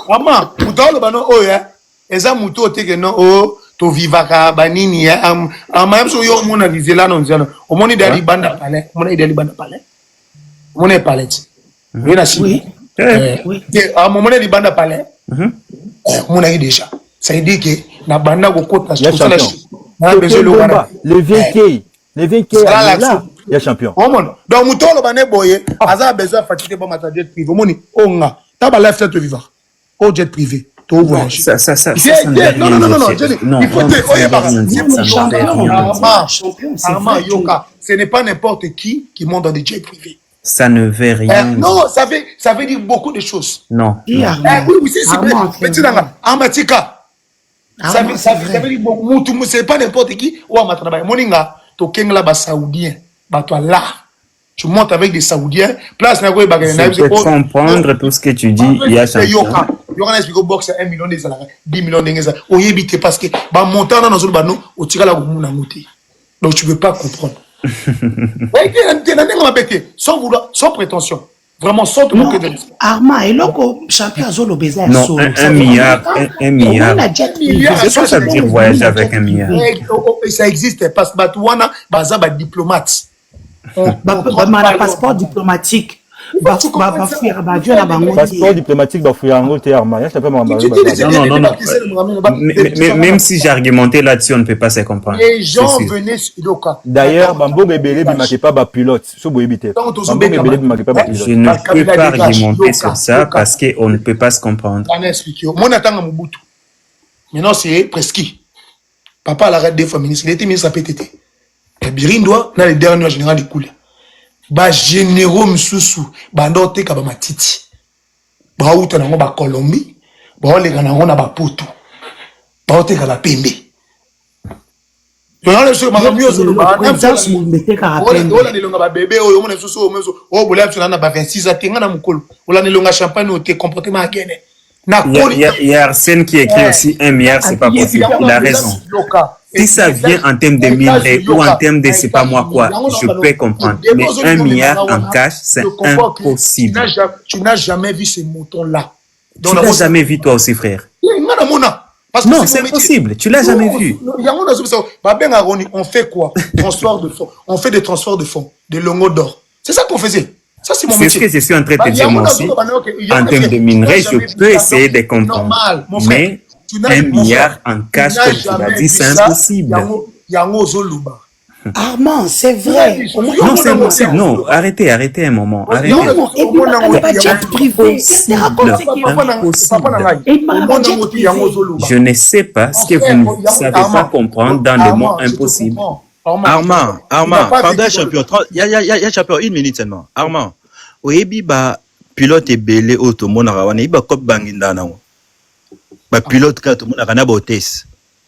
maman mutalo bano oya eza muto oteke no to vivaka banini ya amamso yo mona vizela no nzana omoni dali banda palais omoni dali banda palais omoni palais oui na si oui omoni dali banda palais mona yi déjà ça veut dire que na banda ko kota sur ça na besoin le VK là il y a champion donc muto lo bané boye aza besoin fatigué ba matériel privé omoni onga ta ba life te vivre au jet privé. Non, non, il faut ce n'est pas n'importe qui monte dans des jets privés. Ça ne veut rien. Non, ça veut dire beaucoup de choses. Non. Oui, c'est Amatika. Ça veut dire beaucoup. C'est pas n'importe qui. Ou Amatraba. Moninga, to kengla ba saoudien. Ba toi là. Tu montes avec des Saoudiens. Place na go bagay. Je peux comprendre tout ce que tu dis. Il y a champion. Il y a un expliqué box 1 million de dollars, 10 millions de dollars. Au yébité parce que bah montant dans nos bano au tira la goumou na mouti. Donc tu peux pas comprendre. Sans vouloir, sans prétention. Vraiment sans te moquer de l'esprit. Arma et loco champion azolo beza. Non, 1 milliard. 1 milliard. C'est quoi ça veut dire voyager avec 1 milliard? Ça existe parce que Batouana, baza ba diplomate. Un passeport diplomatique. Passeport diplomatique, même si j'argumentais là-dessus, on ne peut pas se comprendre. Les gens venaient sur le cas. D'ailleurs, Bambo Bébélé ne marquait pas pilote. Je ne peux pas argumenter sur ça parce qu'on ne peut pas se comprendre. Maintenant, c'est Presky. Papa a l'arrêt des féministes. Il était ministre à PTT. Et Birindoa, dans les derniers généraux de Koulia. Ba généraux msusu, bandote ka ba matiti. Ba uta na ba Colombie, ba ole kana ngona ba Poto. Ba ote ka la Pembe. Yo na so ma mieux so ba na msasi mbete ka Pembe. Ola nelonga ba bébé oyo mona susu o mezo. O bola tuna na ba 26 atenga na mukolo. Ola nelonga champagne o te comportement akene. Il y a Arsène qui écrit aussi 1 milliard, c'est pas possible. Il a raison. Si ça vient en termes de minerais ou en termes de c'est pas moi quoi, je peux comprendre. Mais 1 milliard en cash, c'est impossible. Tu n'as jamais vu ces moutons-là. Tu n'as jamais vu toi aussi, frère? Non, c'est impossible. Tu l'as jamais vu. On fait quoi? Transfert de fonds. On fait des transferts de fonds, des longues d'or. C'est ça qu'on faisait. Ça, c'est mon métier. C'est ce que je suis en train de te dire moi aussi. En termes de minerais, je peux essayer de comprendre. Mais 1 milliard en cash, comme tu l'as dit, c'est impossible. Armand, c'est vrai. Non, c'est impossible. Non, arrêtez un moment. Arrêtez. Je ne sais pas ce que vous ne savez pas comprendre dans le mot impossible. Armand, pardon, champion. Il y a champion, 1 minute seulement. Armand, oyebi ba pilote ebele auto monaka wana iba kop banginda nango. Ba pilote ka to monaka na ba hôtesse.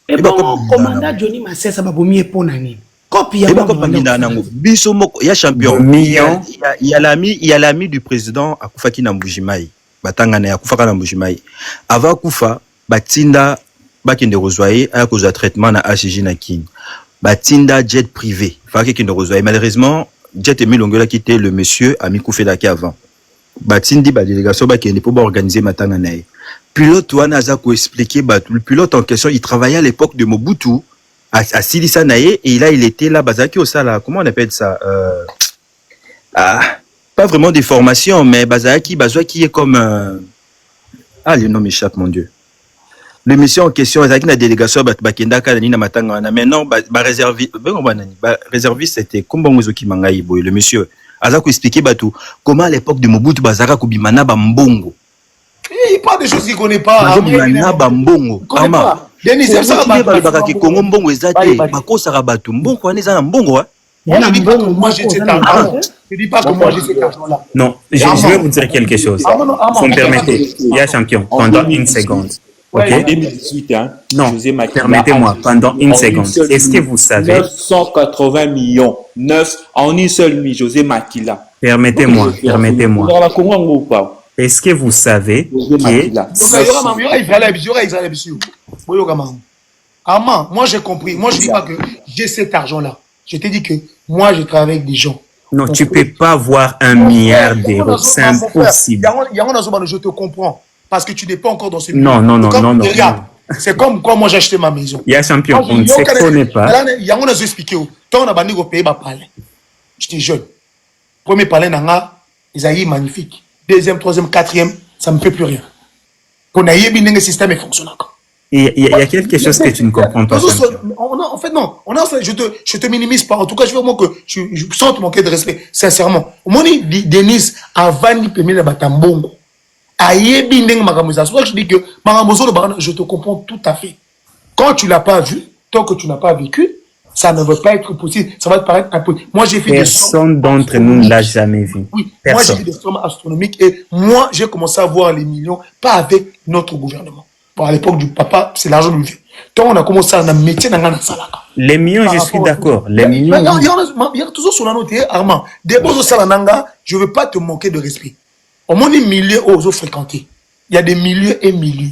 Et bon, commandant Johnny Massessa ba bomi epona nini? Copie ya ba kop banginda nango. Biso moko ya champion. Il y a l'ami du président akufaki na Mbujimai. Batangana ya akufaka na Mbujimai. Avant kufa batinda bakende rezoyer aya kozwa traitement na HG na King. Batinda jet privé. Faki kende rezoyer. Malheureusement jet Emilongola quitté le monsieur a mis Koufedaki avant. Batindi ba délégation ba kende pour organiser matanga nae. Pilote wana za ko expliquer le pilote en question, il travaillait à l'époque de Mobutu à Silisa Nae et là il était là bazaki au sala, comment on appelle ça pas vraiment des formations mais bazaki qui est comme le nom m'échappe mon dieu. Le monsieur en question, il la délégation bakendaka na matanga wana maintenant réserviste c'était Kombongozo Kimangai boy le monsieur azako expliquer batou comment à l'époque de Mobutu bazaka kubimana ba mbongo. Il parle des choses qu'il connaît pas. Bazaka mbongo. Ama. Denis c'est ça ba ki Kongo mbongo ezate bakosaka batou mbongo wana eza mbongo moi j'ai cet argent. Je dis pas que moi j'ai cet argent là. Non, je vais vous dire quelque chose. Vous me permettez, il y a champion pendant 1 seconde. Ok. En 2018, non, permettez-moi, pendant 1 seconde. Est-ce que vous savez 980 millions, 9 en une seule nuit, José Makila. Permettez-moi. Est-ce que vous savez moi j'ai compris. Moi je dis pas que j'ai cet argent-là. Je t'ai dit que moi je travaille avec des gens. Non, tu peux pas avoir 1 milliard d'euros. C'est impossible. Je te comprends. Parce que tu n'es pas encore dans ce milieu. Non. Regarde, c'est comme quand moi j'ai acheté ma maison. Il y a champion, on ne se connaît pas. Il y a un expliqué. Tant on a banni au pays, j'étais jeune. Premier palais, Isaïe magnifique. Deuxième, troisième, quatrième, ça ne me fait plus rien. Pour naïe, le système est fonctionnant. Il y a quelque chose que tu ne comprends pas. En fait, non. Je te minimise pas. En tout cas, je veux vraiment que je sente mon manquer de respect. Sincèrement. Mon Denis, avant de payer le batambongo. Je dis que je te comprends tout à fait. Quand tu l'as pas vu, tant que tu n'as pas vécu, ça ne veut pas être possible. Ça va te paraître impossible. Moi, j'ai fait personne d'entre nous ne l'a jamais vu. Oui, moi, j'ai fait des sommes astronomiques et moi, j'ai commencé à voir les millions, pas avec notre gouvernement. Bon, à l'époque du papa, c'est l'argent du vieux. Tant on a commencé à métier dans la salaka. Les millions, je suis d'accord. Les millions. Il y a toujours sur la note, Armand. Des beaux au salananga, je veux pas te manquer de respect. Au moins, des milieux aux autres fréquentés. Il y a des milieux et milieux.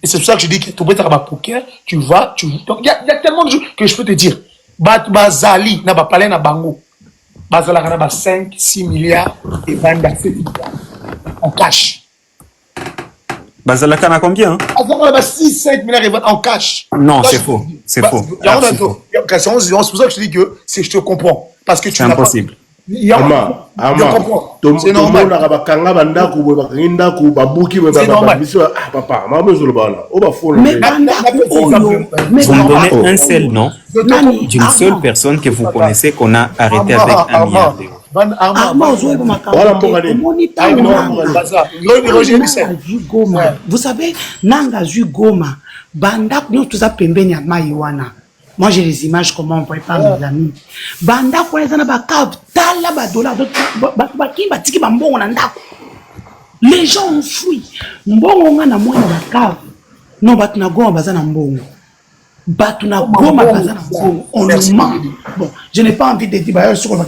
Et c'est pour ça que je dis que tu peux faire un poker, tu vas, donc il y a tellement de choses que je peux te dire. Bazali, n'a pas parlé na bango. Bazala n'a 5, 6 milliards et 27 milliards en cash. Bazala n'a combien? Bazala 6, 5 milliards en cash. Non, c'est faux. C'est faux. C'est pour ça que je te dis que je te comprends. Parce que tu c'est impossible. C'est normal. Vous me donnez un seul nom d'une seule personne que vous connaissez qu'on a arrêté avec 1 milliard d'euros. Vous savez, Nanga Goma, Banda, nous tous à Pembeni à Maïwana. Moi, j'ai les images, comment on voit pas mes amis. Banda, quoi, les anabakav, tala, badola, batiki, bambon, les gens ont fui. Mbongo, on a moins de cave. Non, batuna goma, bazana mbongo. Batuna goma, bazana mbongo. On nous ment. Bon, je n'ai pas envie de dire, bah, sur le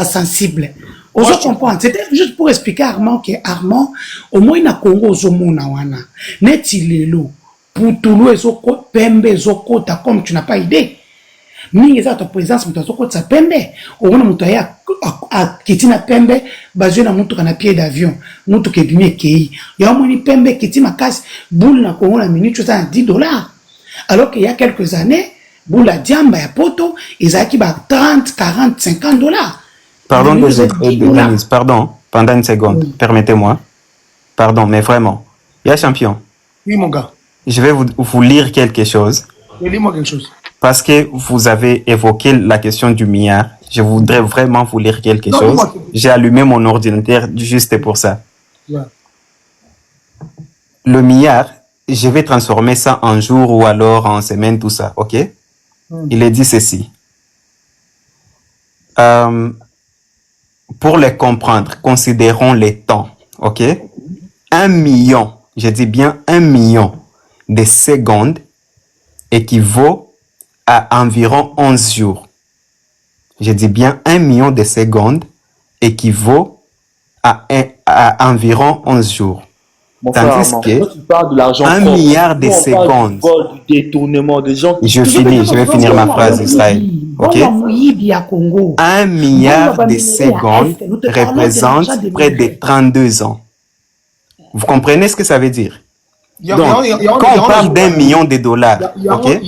sensible. Ozo comprendre, c'était juste pour expliquer à Armand que Armand, au moins na Congo ozomona wana. Neti lelo, putulu ezoko pembe ezoko ta comme tu n'as pas idée. Mingi za ta présence mutu ezoko ta pembe. Ona mutu ya kitina pembe, bazwe na mutu kana pied d'avion, mutu ke bimie kei. Ya omoni pembe kitima kasi boule na Congo na minute ça $10. Alors qu'il y a quelques années, boule la diamba ya poto, ils a qui ba 30, 40, $50. Pardon, Denise, pardon, pendant une seconde, permettez-moi. Pardon, mais vraiment. Il y a champion. Oui, mon gars. Je vais vous lire quelque chose. Lis-moi quelque chose. Parce que vous avez évoqué la question du milliard. Je voudrais vraiment vous lire quelque chose. J'ai allumé mon ordinateur juste pour ça. Ouais. Le milliard, je vais transformer ça en jour ou alors en semaine, tout ça, ok? Il est dit ceci. Pour les comprendre, considérons les temps, ok? 1 million, je dis bien 1 million de secondes équivaut à environ 11 jours. Je dis bien 1 million de secondes équivaut à environ 11 jours. Tandis que 1 milliard de secondes. Je vais finir ma phrase, Israël. Ok? 1 milliard de secondes représente près de 32 ans. Vous comprenez ce que ça veut dire? Donc, quand on parle d'1 million de dollars, ok?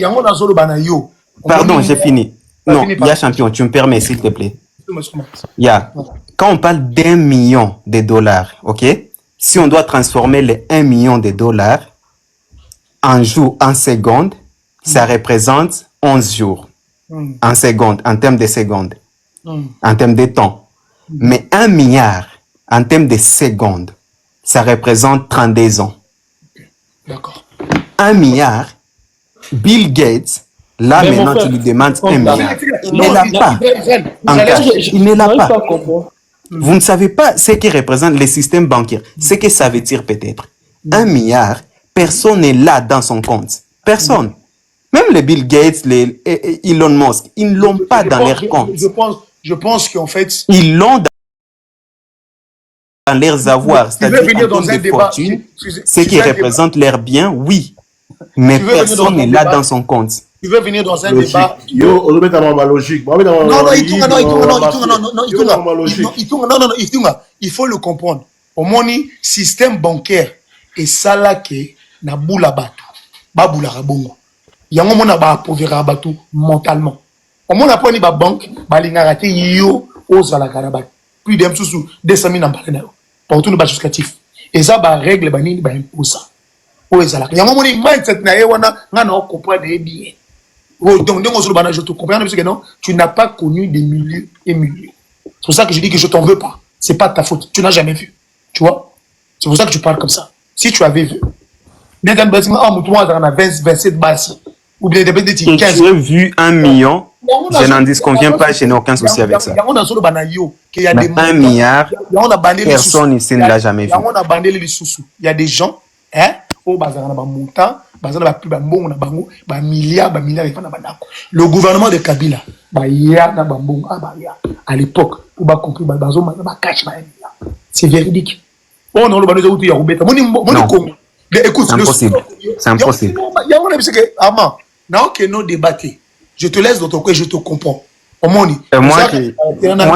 Pardon, j'ai fini. Non, il y a champion, tu me permets, s'il te plaît. Quand on parle d'1 million de dollars, ok? Si on doit transformer les 1 million de dollars en jours, en secondes, ça représente 11 jours. En secondes, en termes de secondes, en termes de temps. Mais 1 milliard, en termes de secondes, ça représente 32 ans. D'accord. 1 milliard, Bill Gates, là mais maintenant tu lui demandes 1 milliard. Il ne l'a pas. En cash, il ne l'a pas. Vous ne savez pas ce qui représente le système bancaire. Ce que ça veut dire peut-être. 1 milliard, personne n'est là dans son compte. Personne. Même les Bill Gates, les Elon Musk, ils ne l'ont pas dans leur compte. Je pense qu'en fait... Ils l'ont dans leurs avoirs. C'est-à-dire en termes de fortune, ce qui représente leurs biens, oui. Mais personne n'est là dans son compte. Tu veux venir dans un débat... Il faut le comprendre. Au moni, système bancaire et ça là que na boula batu, ba boula rabongo. Yango mona ba appauvrir batu mentalement. Au mona poni ba banque, ba lingara te yo ozala karabat. Puis dem sous 200 000 en parler pour tout le bas justificatif. Et ça ba règle ba nini ba impose ça. O ezala. Yango moni mindset na yewana ngana o comprendre bien. Donc, je te comprends, parce que non, tu n'as pas connu des milieux et milieux. C'est pour ça que je dis que je t'en veux pas. C'est pas de ta faute. Tu n'as jamais vu. Tu vois? C'est pour ça que tu parles comme ça. Si tu avais vu, ou bien des tu as vu 1 million, je n'en disconviens pas, je n'ai aucun souci avec ça. Mais 1 milliard, personne ici ne l'a jamais vu. Il y a des gens, hein? Le gouvernement de Kabila, à l'époque, c'est véridique. Non, c'est impossible. C'est impossible. Je te laisse dans ton coin, je te comprends. Moi,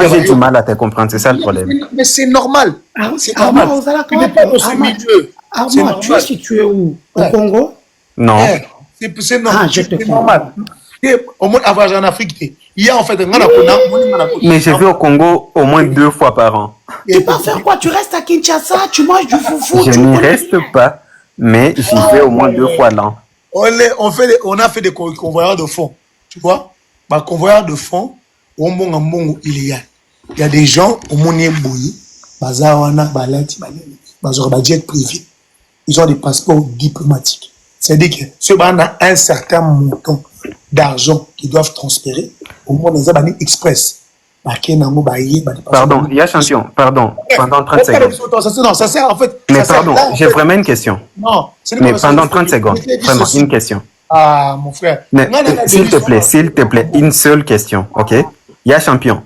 j'ai du mal à te comprendre, c'est ça le problème. Mais c'est normal. C'est normal. Tu es situé où? Au Congo? Non. C'est normal. Au moins, avoir en Afrique, il y a en fait Mais je vais au Congo au moins 2 fois par an. Tu peux faire quoi? Tu restes à Kinshasa, tu manges du foufou. Je n'y reste pas, mais j'y vais au moins 2 fois l'an. On a fait des convoyeurs de fonds. Tu vois? Bah, convoyeurs de fonds, il y a des gens au monde bouilli, jet privé. Ils ont des passeports diplomatiques. C'est-à-dire que ceux qui ont un certain montant d'argent qu'ils doivent transférer, au moins les abonnés express. Pardon, il y a champion, pardon, pendant 30 secondes. Non, ça sert en fait. Mais pardon, j'ai vraiment une question. Non, mais pendant 30 secondes, vraiment, une question. Ah, mon frère. S'il te plaît, une seule question, ok? Il y a champion.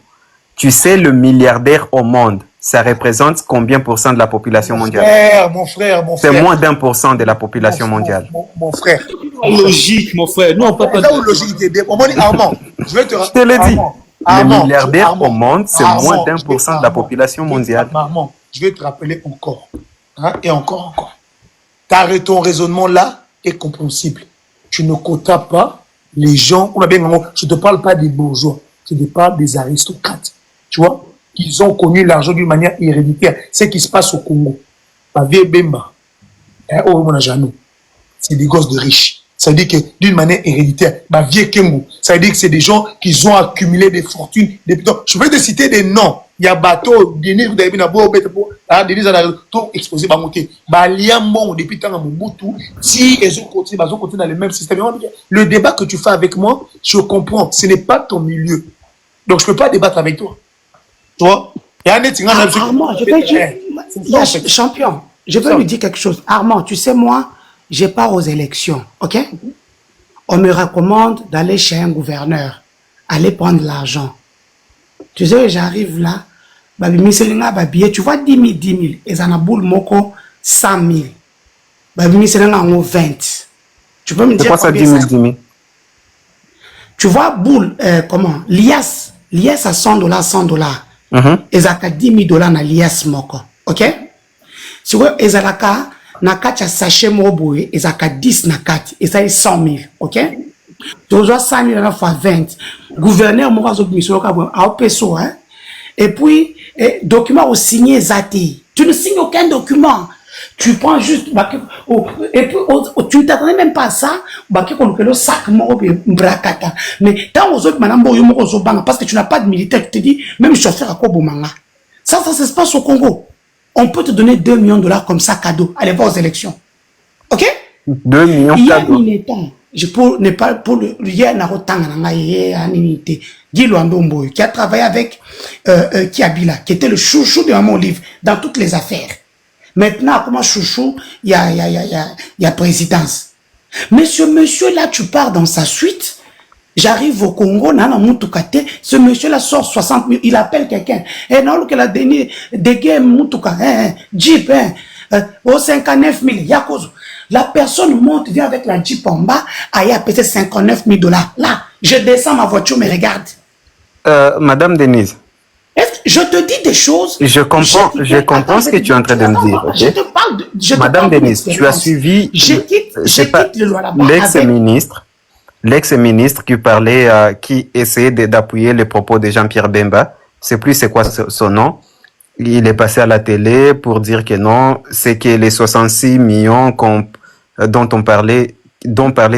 Tu sais, le milliardaire au monde, ça représente combien % de la population mondiale? Mon frère. C'est moins d'1% de la population mondiale. Mon frère. Logique, mon frère. Non, pas logique. Armand, je vais te Je te l'ai dit. Le milliardaire au monde, c'est moins d'1% de la population mondiale. Armand, je vais te rappeler encore. Hein, et encore. Ton raisonnement là est compréhensible. Tu ne quotas pas les gens. Je ne te parle pas des bourgeois. Je te parle des aristocrates. Tu vois? Ils ont connu l'argent d'une manière héréditaire. C'est ce qui se passe au Congo. Ma vieille Bemba, c'est des gosses de riches. Ça veut dire que d'une manière héréditaire, ma vieille Kengo, ça veut dire que c'est des gens qui ont accumulé des fortunes. Je vais te citer des noms. Il y a Bateau, Denis, vous avez vu, Denis a tout exposé, Baliamon, depuis tant Mobutu, si ils ont continué dans le même système. Le débat que tu fais avec moi, je comprends, ce n'est pas ton milieu. Donc je ne peux pas débattre avec toi. Tu vois? Armand, champion, je veux lui dire quelque chose. Armand, tu sais, moi, je pars aux élections, ok? On me recommande d'aller chez un gouverneur, aller prendre l'argent. Tu sais, j'arrive là, tu vois 10 000, et ça n'a boule moko 100 000. En 20. Tu peux me dire quoi ça 10 000? Tu vois, boule, l'IAS à $100. Et ça a 10 000 na l'IAS moko, ok? Tu vois, et ça a na kati ya sachet moboye ezaka 10 na kati et ça est 100 000, ok? Tu vois 100 000 fois 20. Gouverneur moko azobimisolo ka a peso, hein? Et puis document au signé zati. Tu ne signes aucun document. Tu prends juste et puis tu t'attendais même pas à ça, le sac brakata. Mais tant aux autres parce que tu n'as pas de militaire, tu te dis même chauffeur à quoi bomanga. Ça se passe au Congo. On peut te donner 2 millions de dollars comme ça cadeau. Allez voir aux élections. Ok? 2 millions il y a cadeau. Qui a travaillé avec Kiabila, qui était le chouchou de mon livre dans toutes les affaires. Maintenant, comment chouchou, il y a présidence. Mais ce monsieur-là, tu pars dans sa suite. J'arrive au Congo, ce monsieur-là sort 60 000, il appelle quelqu'un. Et non, qu'il a donné des games, Jeep, au 59 000, Yakozo. La personne monte, vient avec la Jeep en bas, il a payé 59 000 $. Là, je descends ma voiture, mais regarde. Madame Denise. Je te dis des choses. Je comprends ce que tu es en train de me dire. Okay? Je te parle de. Madame Denise, tu as suivi l'ex-ministre qui parlait, qui essayait d'appuyer les propos de Jean-Pierre Bemba. C'est plus c'est quoi son nom. Il est passé à la télé pour dire que non, c'est que les 66 millions dont parlait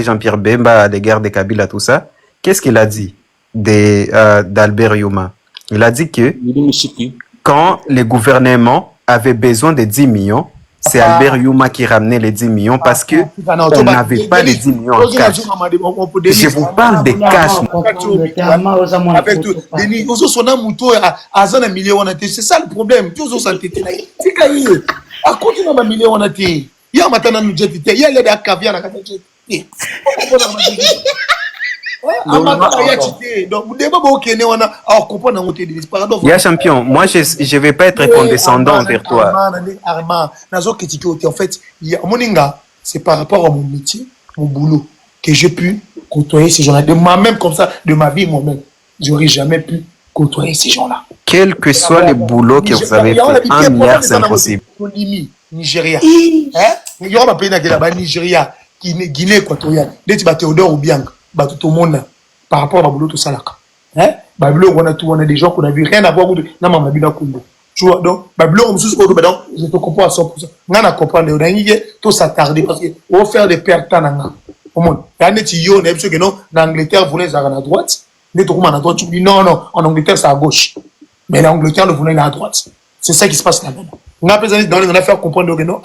Jean-Pierre Bemba à l'égard de Kabila, tout ça. Qu'est-ce qu'il a dit d'Albert Yuma? Il a dit que quand le gouvernement avait besoin de 10 millions, c'est Albert Yuma qui ramenait les 10 millions parce que on n'avait pas les 10 millions en cash. Je vous parle de cash. C'est ça le problème. Il y a champion, moi je ne vais pas être condescendant envers toi. En fait, c'est par rapport à mon métier, mon boulot, que j'ai pu côtoyer ces gens-là. De moi-même, comme ça, de ma vie moi-même, j'aurais jamais pu côtoyer ces gens-là. Quel que soit le boulot que vous avez fait, 1 milliard, c'est impossible. Nigeria. Il y aura un pays dans Nigeria. Guinée équatoriale. Dès que Théodore Obiang, tout le monde par rapport à Baboulou tout Salaka. Hein? Babylone, on a des gens qu'on a vu rien à voir avec la Mamabina Kumbo. Tu vois, donc, Babylone, je te comprends à 100%. On a compris, on a dit tout s'attarder parce qu'on va faire des pertes au monde. Il y a des gens qui ont l'Angleterre voulait à la droite. Les Tourmans à droite, tu dis non, en Angleterre, c'est à gauche. Mais l'Angleterre le voulait à droite. C'est ça qui se passe là-bas. On a besoin dans les affaires comprendre que non,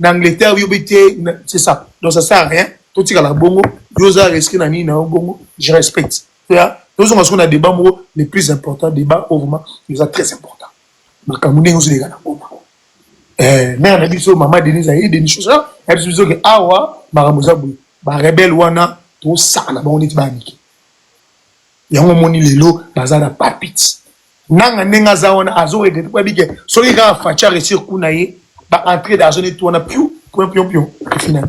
l'Angleterre, c'est ça. Donc ça sert à rien. Tout ce qui est la bongo, je respecte. Nous sommes sur un débat les plus importants, débat au moment, ils sont très importants. Donc, comme nous sommes les gars, mais on a dit que maman Denise a eu des choses là, elle se dit que awa, maramouzaboui, rebelle wana, tout ça là, on est baniki. Il y a un moment les lots, bazar pas pit. Nanga nenga zawana azo et quoi dire que celui qui a fait réussir kunaye, va entrer dans une tourne piou, pion, final.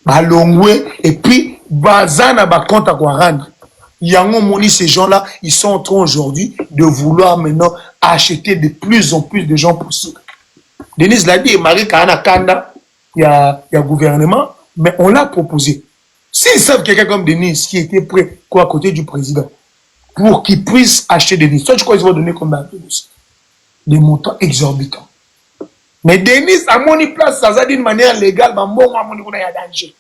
Bah longwe et puis bazana ba compte à quoi rendre. Yango moni ces gens-là, ils sont en train aujourd'hui de vouloir maintenant acheter de plus en plus de gens possibles. Denise l'a dit, Marie Kana Kanda, il y a gouvernement, mais on l'a proposé. S'ils savent quelqu'un comme Denise qui était prêt à côté du président pour qu'il puisse acheter Denise, toi tu crois qu'ils vont donner combien de Denise? Des montants exorbitants. Mais Denise, à mon place, ça va d'une manière légale, mais bon, à mon niveau, il y a danger.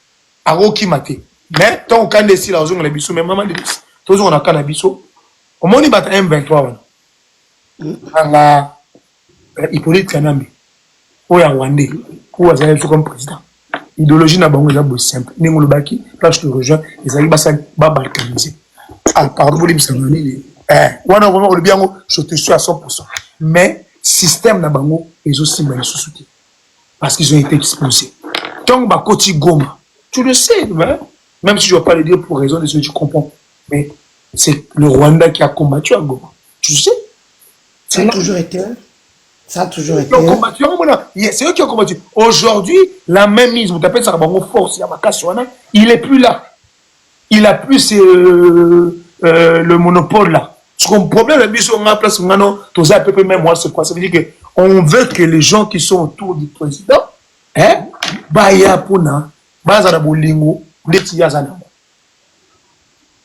À Roki Maté. Mais, tant qu'on est ici, là, on a bisou, mais maman Denise, tous on a cannabis. Au moins, il y a M23. Hippolyte Kanambe, ou à Rwandais, ou à Zahel comme président. L'idéologie n'a pas été simple. Ni le baki, là je te rejoins, les amis va balkaniser. Pardon, vous dites, je te suis à 100%. Mais, système n'a pas ils aussi mal sous-soutien. Parce qu'ils ont été exposés. Tant que Koti Goma, tu le sais, même si je ne vais pas le dire pour raison de ce que tu comprends. Mais c'est le Rwanda qui a combattu à Goma. Tu sais? Ça a toujours été eux. Ça a toujours été eux. C'est eux qui ont combattu. Aujourd'hui, la même mise, vous tapez ça, force, il n'est plus là. Il n'a plus le monopole là. Ce problème, le but, on a place, tout ça, à peu près même moi, c'est quoi? Ça veut dire qu'on veut que les gens qui sont autour du président, c'est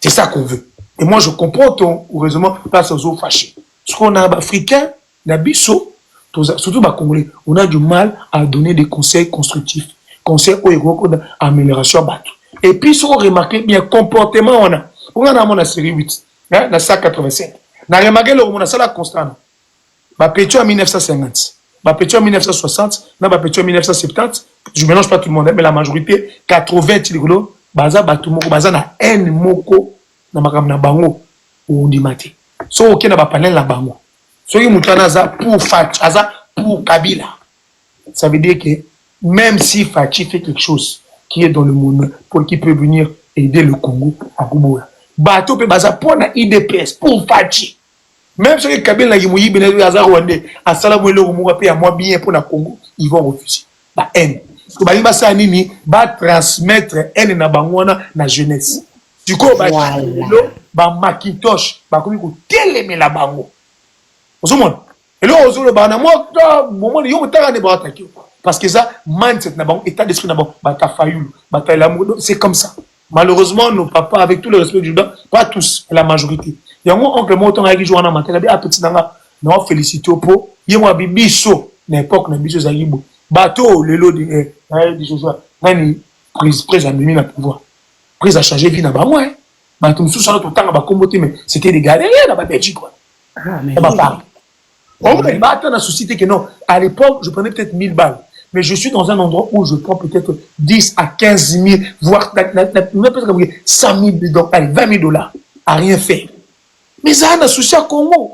ça qu'on veut. Et moi, je comprends ton heureusement place aux eaux fâchés. Ce qu'on a africain, la bisso, surtout les Congolais, on a du mal à donner des conseils constructifs, conseils d'amélioration. Et puis, si on remarque bien, comportement, on a la série 8, la 185. On a remarqué le ça constant. Ma pétio en 1950, ma pétio en 1960, ma pétio en 1970. Je ne mélange pas tout le monde, mais la majorité, 80 tigolo, baza batumoko, baza na N moko, na makam na bango, ou ndimati. So, ok, na ba panel la bango. So, il moutana za pour Fachi, aza pour Kabila. Ça veut dire que même si Fachi fait quelque chose qui est dans le monde, pour qu'il peut venir aider le Congo à Kubola. Bato pe baza pour na IDPS, pour Fachi. Même si Kabila na Yimouyi Benedu Aza Rwandais, à Salamouelo Rumouape, à moi bien pour le Congo, ils vont refuser. Ba haine. Parce que ça nini va transmettre haine na bangwana na jeunesse. Du coup, ba Macintosh, ba comme ko télémé la bango. Osomon. Et là osolo ba na moi moment yo mutaka ne ba attaquer. Parce que ça mindset na bango état d'esprit na bango ba ta fayulu, ba ta l'amour, c'est comme ça. Malheureusement nos papas avec tout le respect du bas, pas tous, la majorité. Il y a un oncle moton qui joue en matin, il a petit nanga, non félicité pour yemo bibiso n'importe na biso zayibo. Bateau le lot de choses nani prise à mener la pouvoir. Prise à changer vie na ba moi. Bateau sous ça tout temps ba comboter mais c'était des galères là ba Belgique quoi. Ah mais pas. On va battre dans société que non, à l'époque, je prenais peut-être 1000 balles. Mais je suis dans un endroit où je prends peut-être 10 à 15 000, voire 100 000, donc, allez, 20 000 $, à rien faire. Mais ça a un souci à Congo.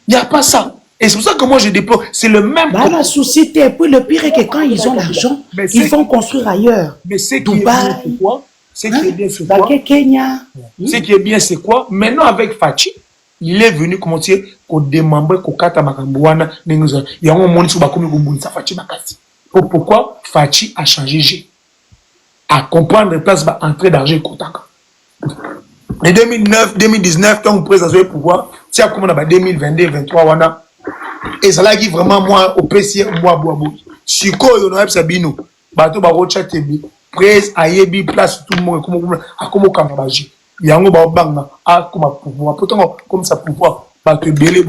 Il n'y a pas ça. Et c'est pour ça que moi je déplore. C'est le même. Bah, la société, et puis le pire est que quand ils ont l'argent, ils vont construire ailleurs. Mais c'est qui est bien, c'est quoi? C'est qui est bien, c'est quoi? Kenya. Ce qui est bien, c'est quoi? Maintenant, avec Fachi, il est venu commencer qu'on démembre qu'on kata makambouana il y a un monde sur bakomi kumbunisa Fachi makasi. Pourquoi Fachi a changé G à comprendre les places va entrer d'argent Kotaka. En 2009 2019 quand on présente le pouvoir c'est à comment on a 2022 2023 wana et ça là qui vraiment moi au PC moi boabo sikoyo no yebisa bino bato ba rocha tebe presse ayebi place tout le monde comme kamabaji yango ba banga a comme pouvoir pourtant comme ça pouvoir bato belé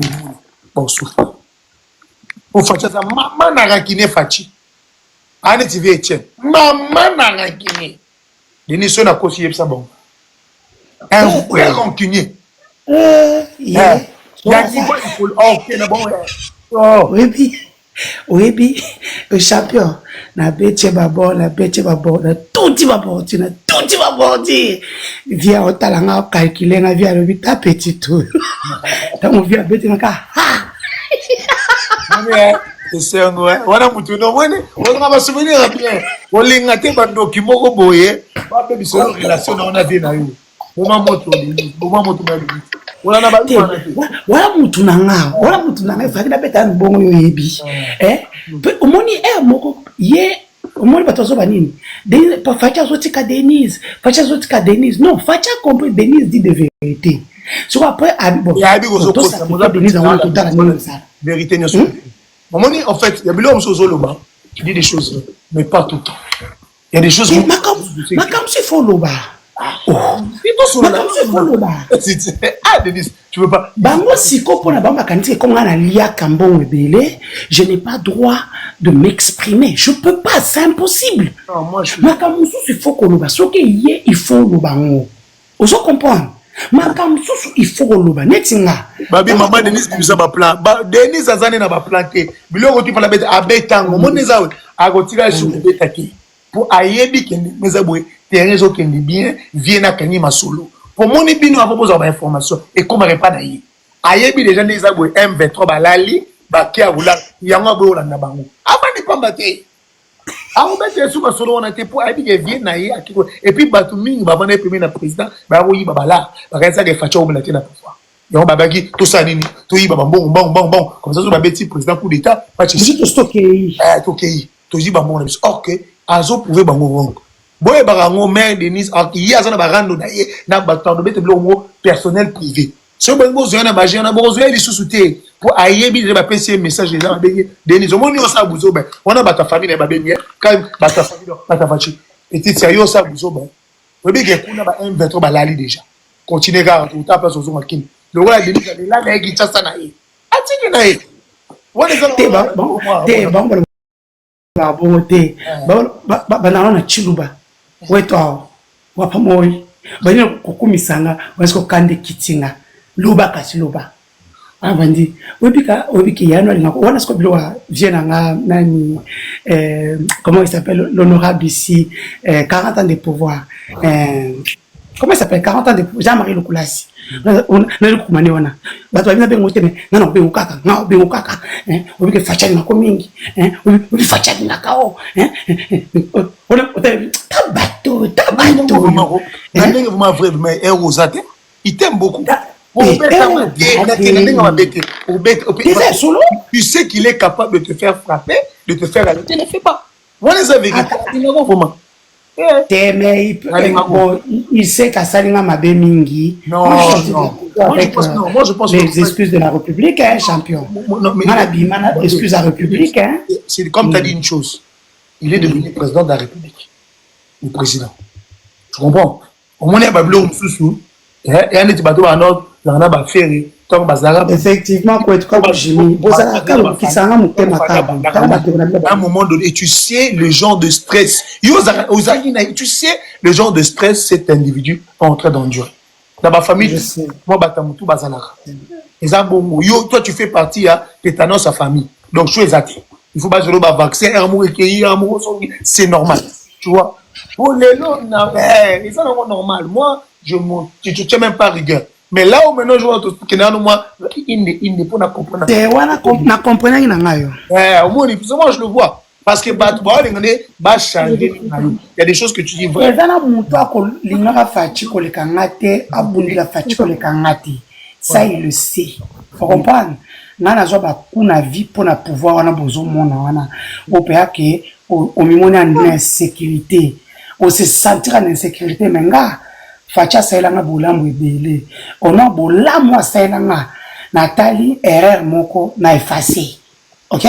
bon souffre on fait ça maman na rakine fachi ane TV Etienne maman na rakine Denis on a kosi yebisa bon un frère rancunier yeah. Oui, le champion, na bête babo, na tout dit babo, via au talent calculer, na via le vita petit tout. Tant on vient bête na ka. C'est un ouais, voilà mutu no mwene, on va souvenir bien. On l'ingate bando ki moko boye, ba be biso relation na on a dit na yo. Moment moto na voilà mutu nanga fakina beta mbongo yo yebi omoni moko ye omoni bato zo banini facha zotika Denise non facha compris Denise dit de vérité so après bon Denise on tout dans la vérité n'est pas omoni en fait il y a biloko mso zoloba qui dit des choses mais pas tout le temps il y a des choses ma comme si faut loba Denis, tu veux pas. Bango siko pour la bamba kanti comme on a lia kambon ebele, je n'ai pas droit de m'exprimer. Je peux pas, c'est impossible. Non, moi je. Makamusu il faut qu'on loba. Ce qui est il faut loba ngo. Oso comprendre. Makamusu il faut qu'on loba. Netinga. Babi maman Denis bisa ba plan. Denis azane na ba planter. Biloko tu pala beta abetango. Moneza agotira shu betaki. Pour ayebi kendi mezabwe terrain zo kendi bien vient na kanyi masolo pour moni bino avant besoin d'information et comme répondre ayi ayebi déjà mezabwe M23 balali bakia vula yango bo la na bango avant de combattre awo bete sou masolo on était pour ayebi que vient na yi akiko et puis batu mingi ba vana premier na président ba wo yi babala ba kanisa ke facha o melaté na pouvoir yango babaki tout ça nini to yi baba bon comme ça zo ba beti président coup d'état pas tu stocker to yi ba bon OK azo pouvait bango vong boye barango mère Denise il y a ça na barando na ye na batando bete blo personnel privé so bango zo na baje na bozo eli susute pour ayebi de ba PC message les gens Denise omoni osa buzo ben on a bata famille na ba benye quand bata famille bata fachi petit sérieux osa buzo ben obi ke kuna ba M23 ba lali déjà continuer ga tout ta place ozo makini le roi Denise la na gi tsa na ye atiki na ye wona zo te bon la bonté banana na chiluba weto wapa moi bani kokumisanga wasko kande kitinga luba kasi luba abandi webiki yano ngako wana sko bilwa viena nga nani comment il s'appelle l'honorable ici 40 ans de pouvoir comment il s'appelle 40 ans de Jean-Marie Lukulasi on na lukumane wana bato babina bengo tene nana bengo kaka obike fachani na komingi obi fachani na kao on tabato ndenge vraiment vrai mais Rosate il t'aime beaucoup tu sais qu'il est capable de te faire frapper de te faire arrêter ne fais pas voilà ça vérité vraiment il sait qu'à Salinga Mabé Mingi. Non, moi je pense les excuses de la République, hein, champion. Excuse la République, hein. C'est comme tu as dit une chose. Il est devenu président de la République. Le président. Tu comprends? Au moins, il y a Babylon Moussou. Il y a un petit bateau à nord, il y a un ferry. Effectivement, pour être comme Jimmy, à un moment donné, tu sais le genre de stress. Tu sais le genre de stress cet individu est en train d'endurer. Dans ma famille, moi, Batamutu Bazanara. Toi, tu fais partie de tétanos sa famille. Donc, je suis athée. Il faut pas jouer le vaccin, c'est normal. Tu vois? Pour les lots, c'est normal. Moi, je ne tiens même pas rigueur. Mais là où maintenant je vois tout ce qui est dans moi, il n'est pas comprendre. C'est voilà na comprendre ina ngayo. Au moins je le vois parce que changer. Il y a des choses que tu dis vrai. Ezana mutu ako lingaka fachi ko le kangate, abundila fachi ko le kangate. Ça il le sait. Faut comprendre. Nana zo ba kuna vie pour na pouvoir wana bozo mona wana. Opéa que au mimoni en insécurité. On se sentir en insécurité menga. Facha sailanga bolambo ebele ona bolambo sailanga Nathalie erreur moko na effacer OK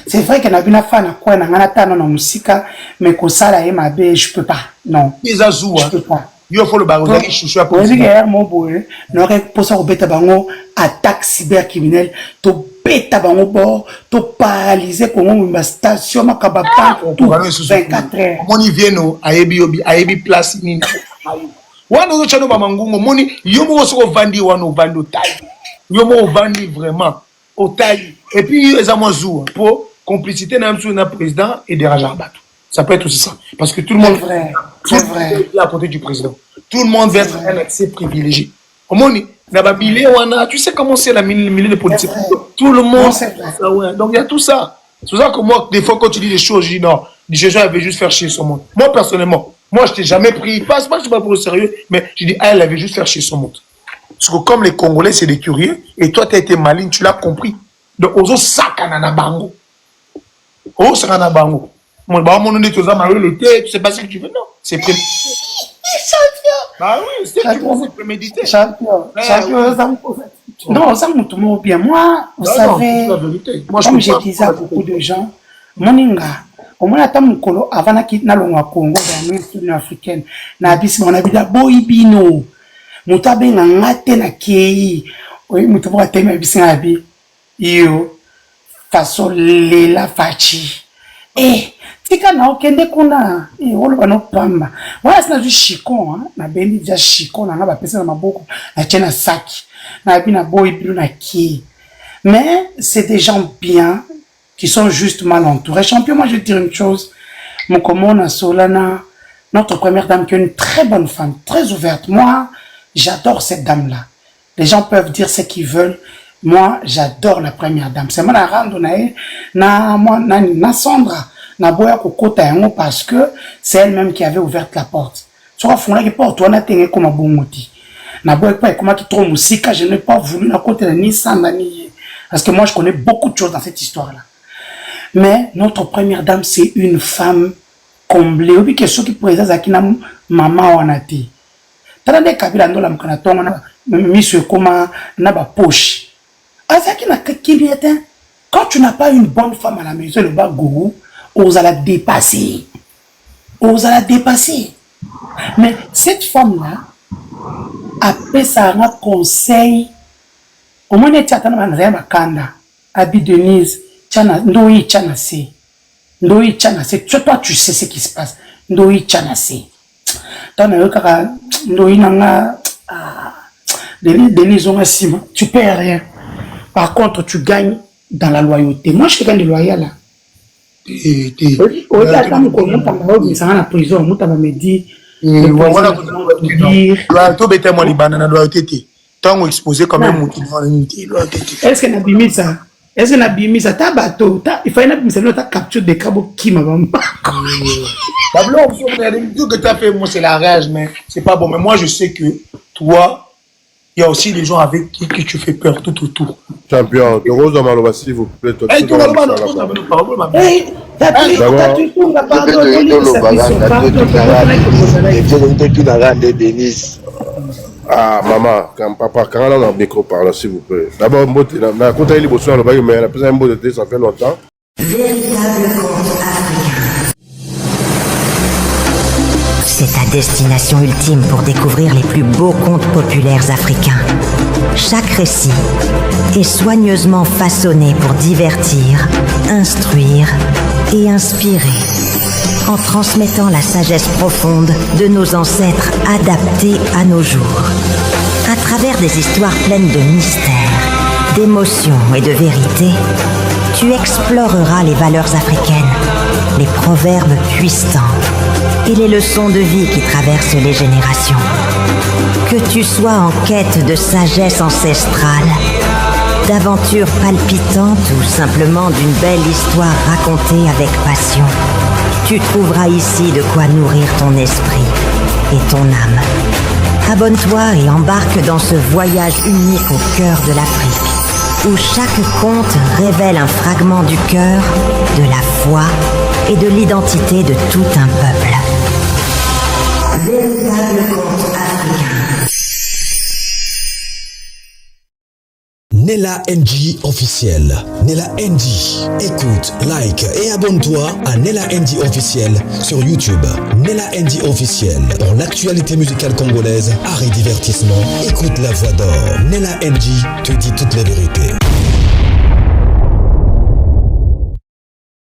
C'est vrai que Nabina Fana, quoi, Nanganata, non, Musika, mais que ça, là, MAB, je peux pas. Non. Les Azou, je peux pas. Il faut le baroudari, chouchou, pour dire que mon boy, n'aurait pas ça au bêta bango, attaque cybercriminelle, to bêta bango bord, to paralyser comment une station, ma kabaka, tout 24 heures. Moni vieno, ayebi place, mine. Wana ozo chano ba mangungo, moni, yomo oso vandi, wano vandi au taille. Yomo vandi vraiment, au taille. Et puis, les amazous, pour complicité d'un président et des rajarbatou. Ça peut être aussi ça. Parce que tout le monde est à côté du président. Tout le monde veut être un accès privilégié. Tu sais comment c'est la milieu de politique. Tout le monde. Donc il y a tout ça. C'est pour ça que moi, des fois, quand tu dis des choses, je dis non, les gens avaient juste faire chier son monde. Moi, personnellement, je t'ai jamais pris, pas que je suis pas pour le sérieux, mais je dis, elle avait juste faire chier son monde. Parce que comme les Congolais, c'est des curieux, et toi, tu as été maligne, tu l'as compris. Donc, ozo sakana bango. Oh, sakana bango. Mon nom est aux amis, l'été, tu sais pas ce que tu veux, non. C'est prémédité. Champion. Bah oui, c'est prémédité. Champion, non, ça me tombe bien. Moi, vous savez, comme je disais à beaucoup de gens, Moninga, au moins, attends mon colo, avant de quitter le Congo, dans l'Union africaine, na abisi, on a vu la boibino. Moutabe na ngate na kei. Oui, moutabe na teme abisi na abi. Yo, façon lela fachi. Tika na okende kuna olo bano pamba wala sina ju chicon na bendi ja chicon na ba pesa na maboko na tena saki na bina boy bilu na ki mais c'est des gens bien qui sont juste mal entourés. Champion, moi je vais te dire une chose, mon commune Solana, notre première dame qui est une très bonne femme, très ouverte. Moi j'adore cette dame là. Les gens peuvent dire ce qu'ils veulent. Moi, j'adore la première dame. C'est moi la rando na Sandra, na boya kokota yango parce que c'est elle-même qui avait ouvert la porte. Tu vois, fondra qui porte, on a tenu comme un bon moti. Na boya pas comme qui trop musique, je n'ai pas voulu na côté ni Sandra ni parce que moi je connais beaucoup de choses dans cette histoire-là. Mais notre première dame, c'est une femme comblée. Obi question qui présente à qui na maman wanati. Tandis kabila ndo la mkana tonga na monsieur comment na ba poche. Quand tu n'as pas une bonne femme à la maison, le bas gourou, ose la dépasser. Ose la dépasser. Mais cette femme-là, après ça, un conseil. Au moins, tu as un kanda. Abi Denise, Ndoi Tchanase. Ndoi Tchanase. Toi, tu sais ce qui se passe. Ndoi Tchanase. Ndoi Nanga. Denise, on a sima. Tu perds rien. Par contre, tu gagnes dans la loyauté. Moi, je suis quelqu'un de loyal. Là. La prison, moi, me dit. Est-ce que Nabimi ça? Est-ce que Nabimi ça? Ta bateau, il faut une capture de crabes qui m'a tout que tu as fait, moi, c'est la rage, mais c'est pas bon. Mais moi, je sais que toi, il y a aussi les gens avec qui tu fais peur tout autour. Champion, de Rose Maloba, s'il vous plaît. Ah, maman, quand papa, quand on a un micro par là, s'il vous plaît. D'abord, quand il est beau, mais la personne est beau, ça fait longtemps. C'est ta destination ultime pour découvrir les plus beaux contes populaires africains. Chaque récit est soigneusement façonné pour divertir, instruire et inspirer, en transmettant la sagesse profonde de nos ancêtres adaptés à nos jours. À travers des histoires pleines de mystères, d'émotions et de vérité, tu exploreras les valeurs africaines, les proverbes puissants et les leçons de vie qui traversent les générations. Que tu sois en quête de sagesse ancestrale, d'aventures palpitantes ou simplement d'une belle histoire racontée avec passion, tu trouveras ici de quoi nourrir ton esprit et ton âme. Abonne-toi et embarque dans ce voyage unique au cœur de l'Afrique, où chaque conte révèle un fragment du cœur, de la foi et de l'identité de tout un peuple. Véritable conte africain. Nella NG officiel. Nella NG. Écoute, like et abonne-toi à Nella NG officiel sur YouTube. Nella NG officiel. Pour l'actualité musicale congolaise, art et divertissement, écoute la voix d'or. Nella NG te dit toutes les vérités.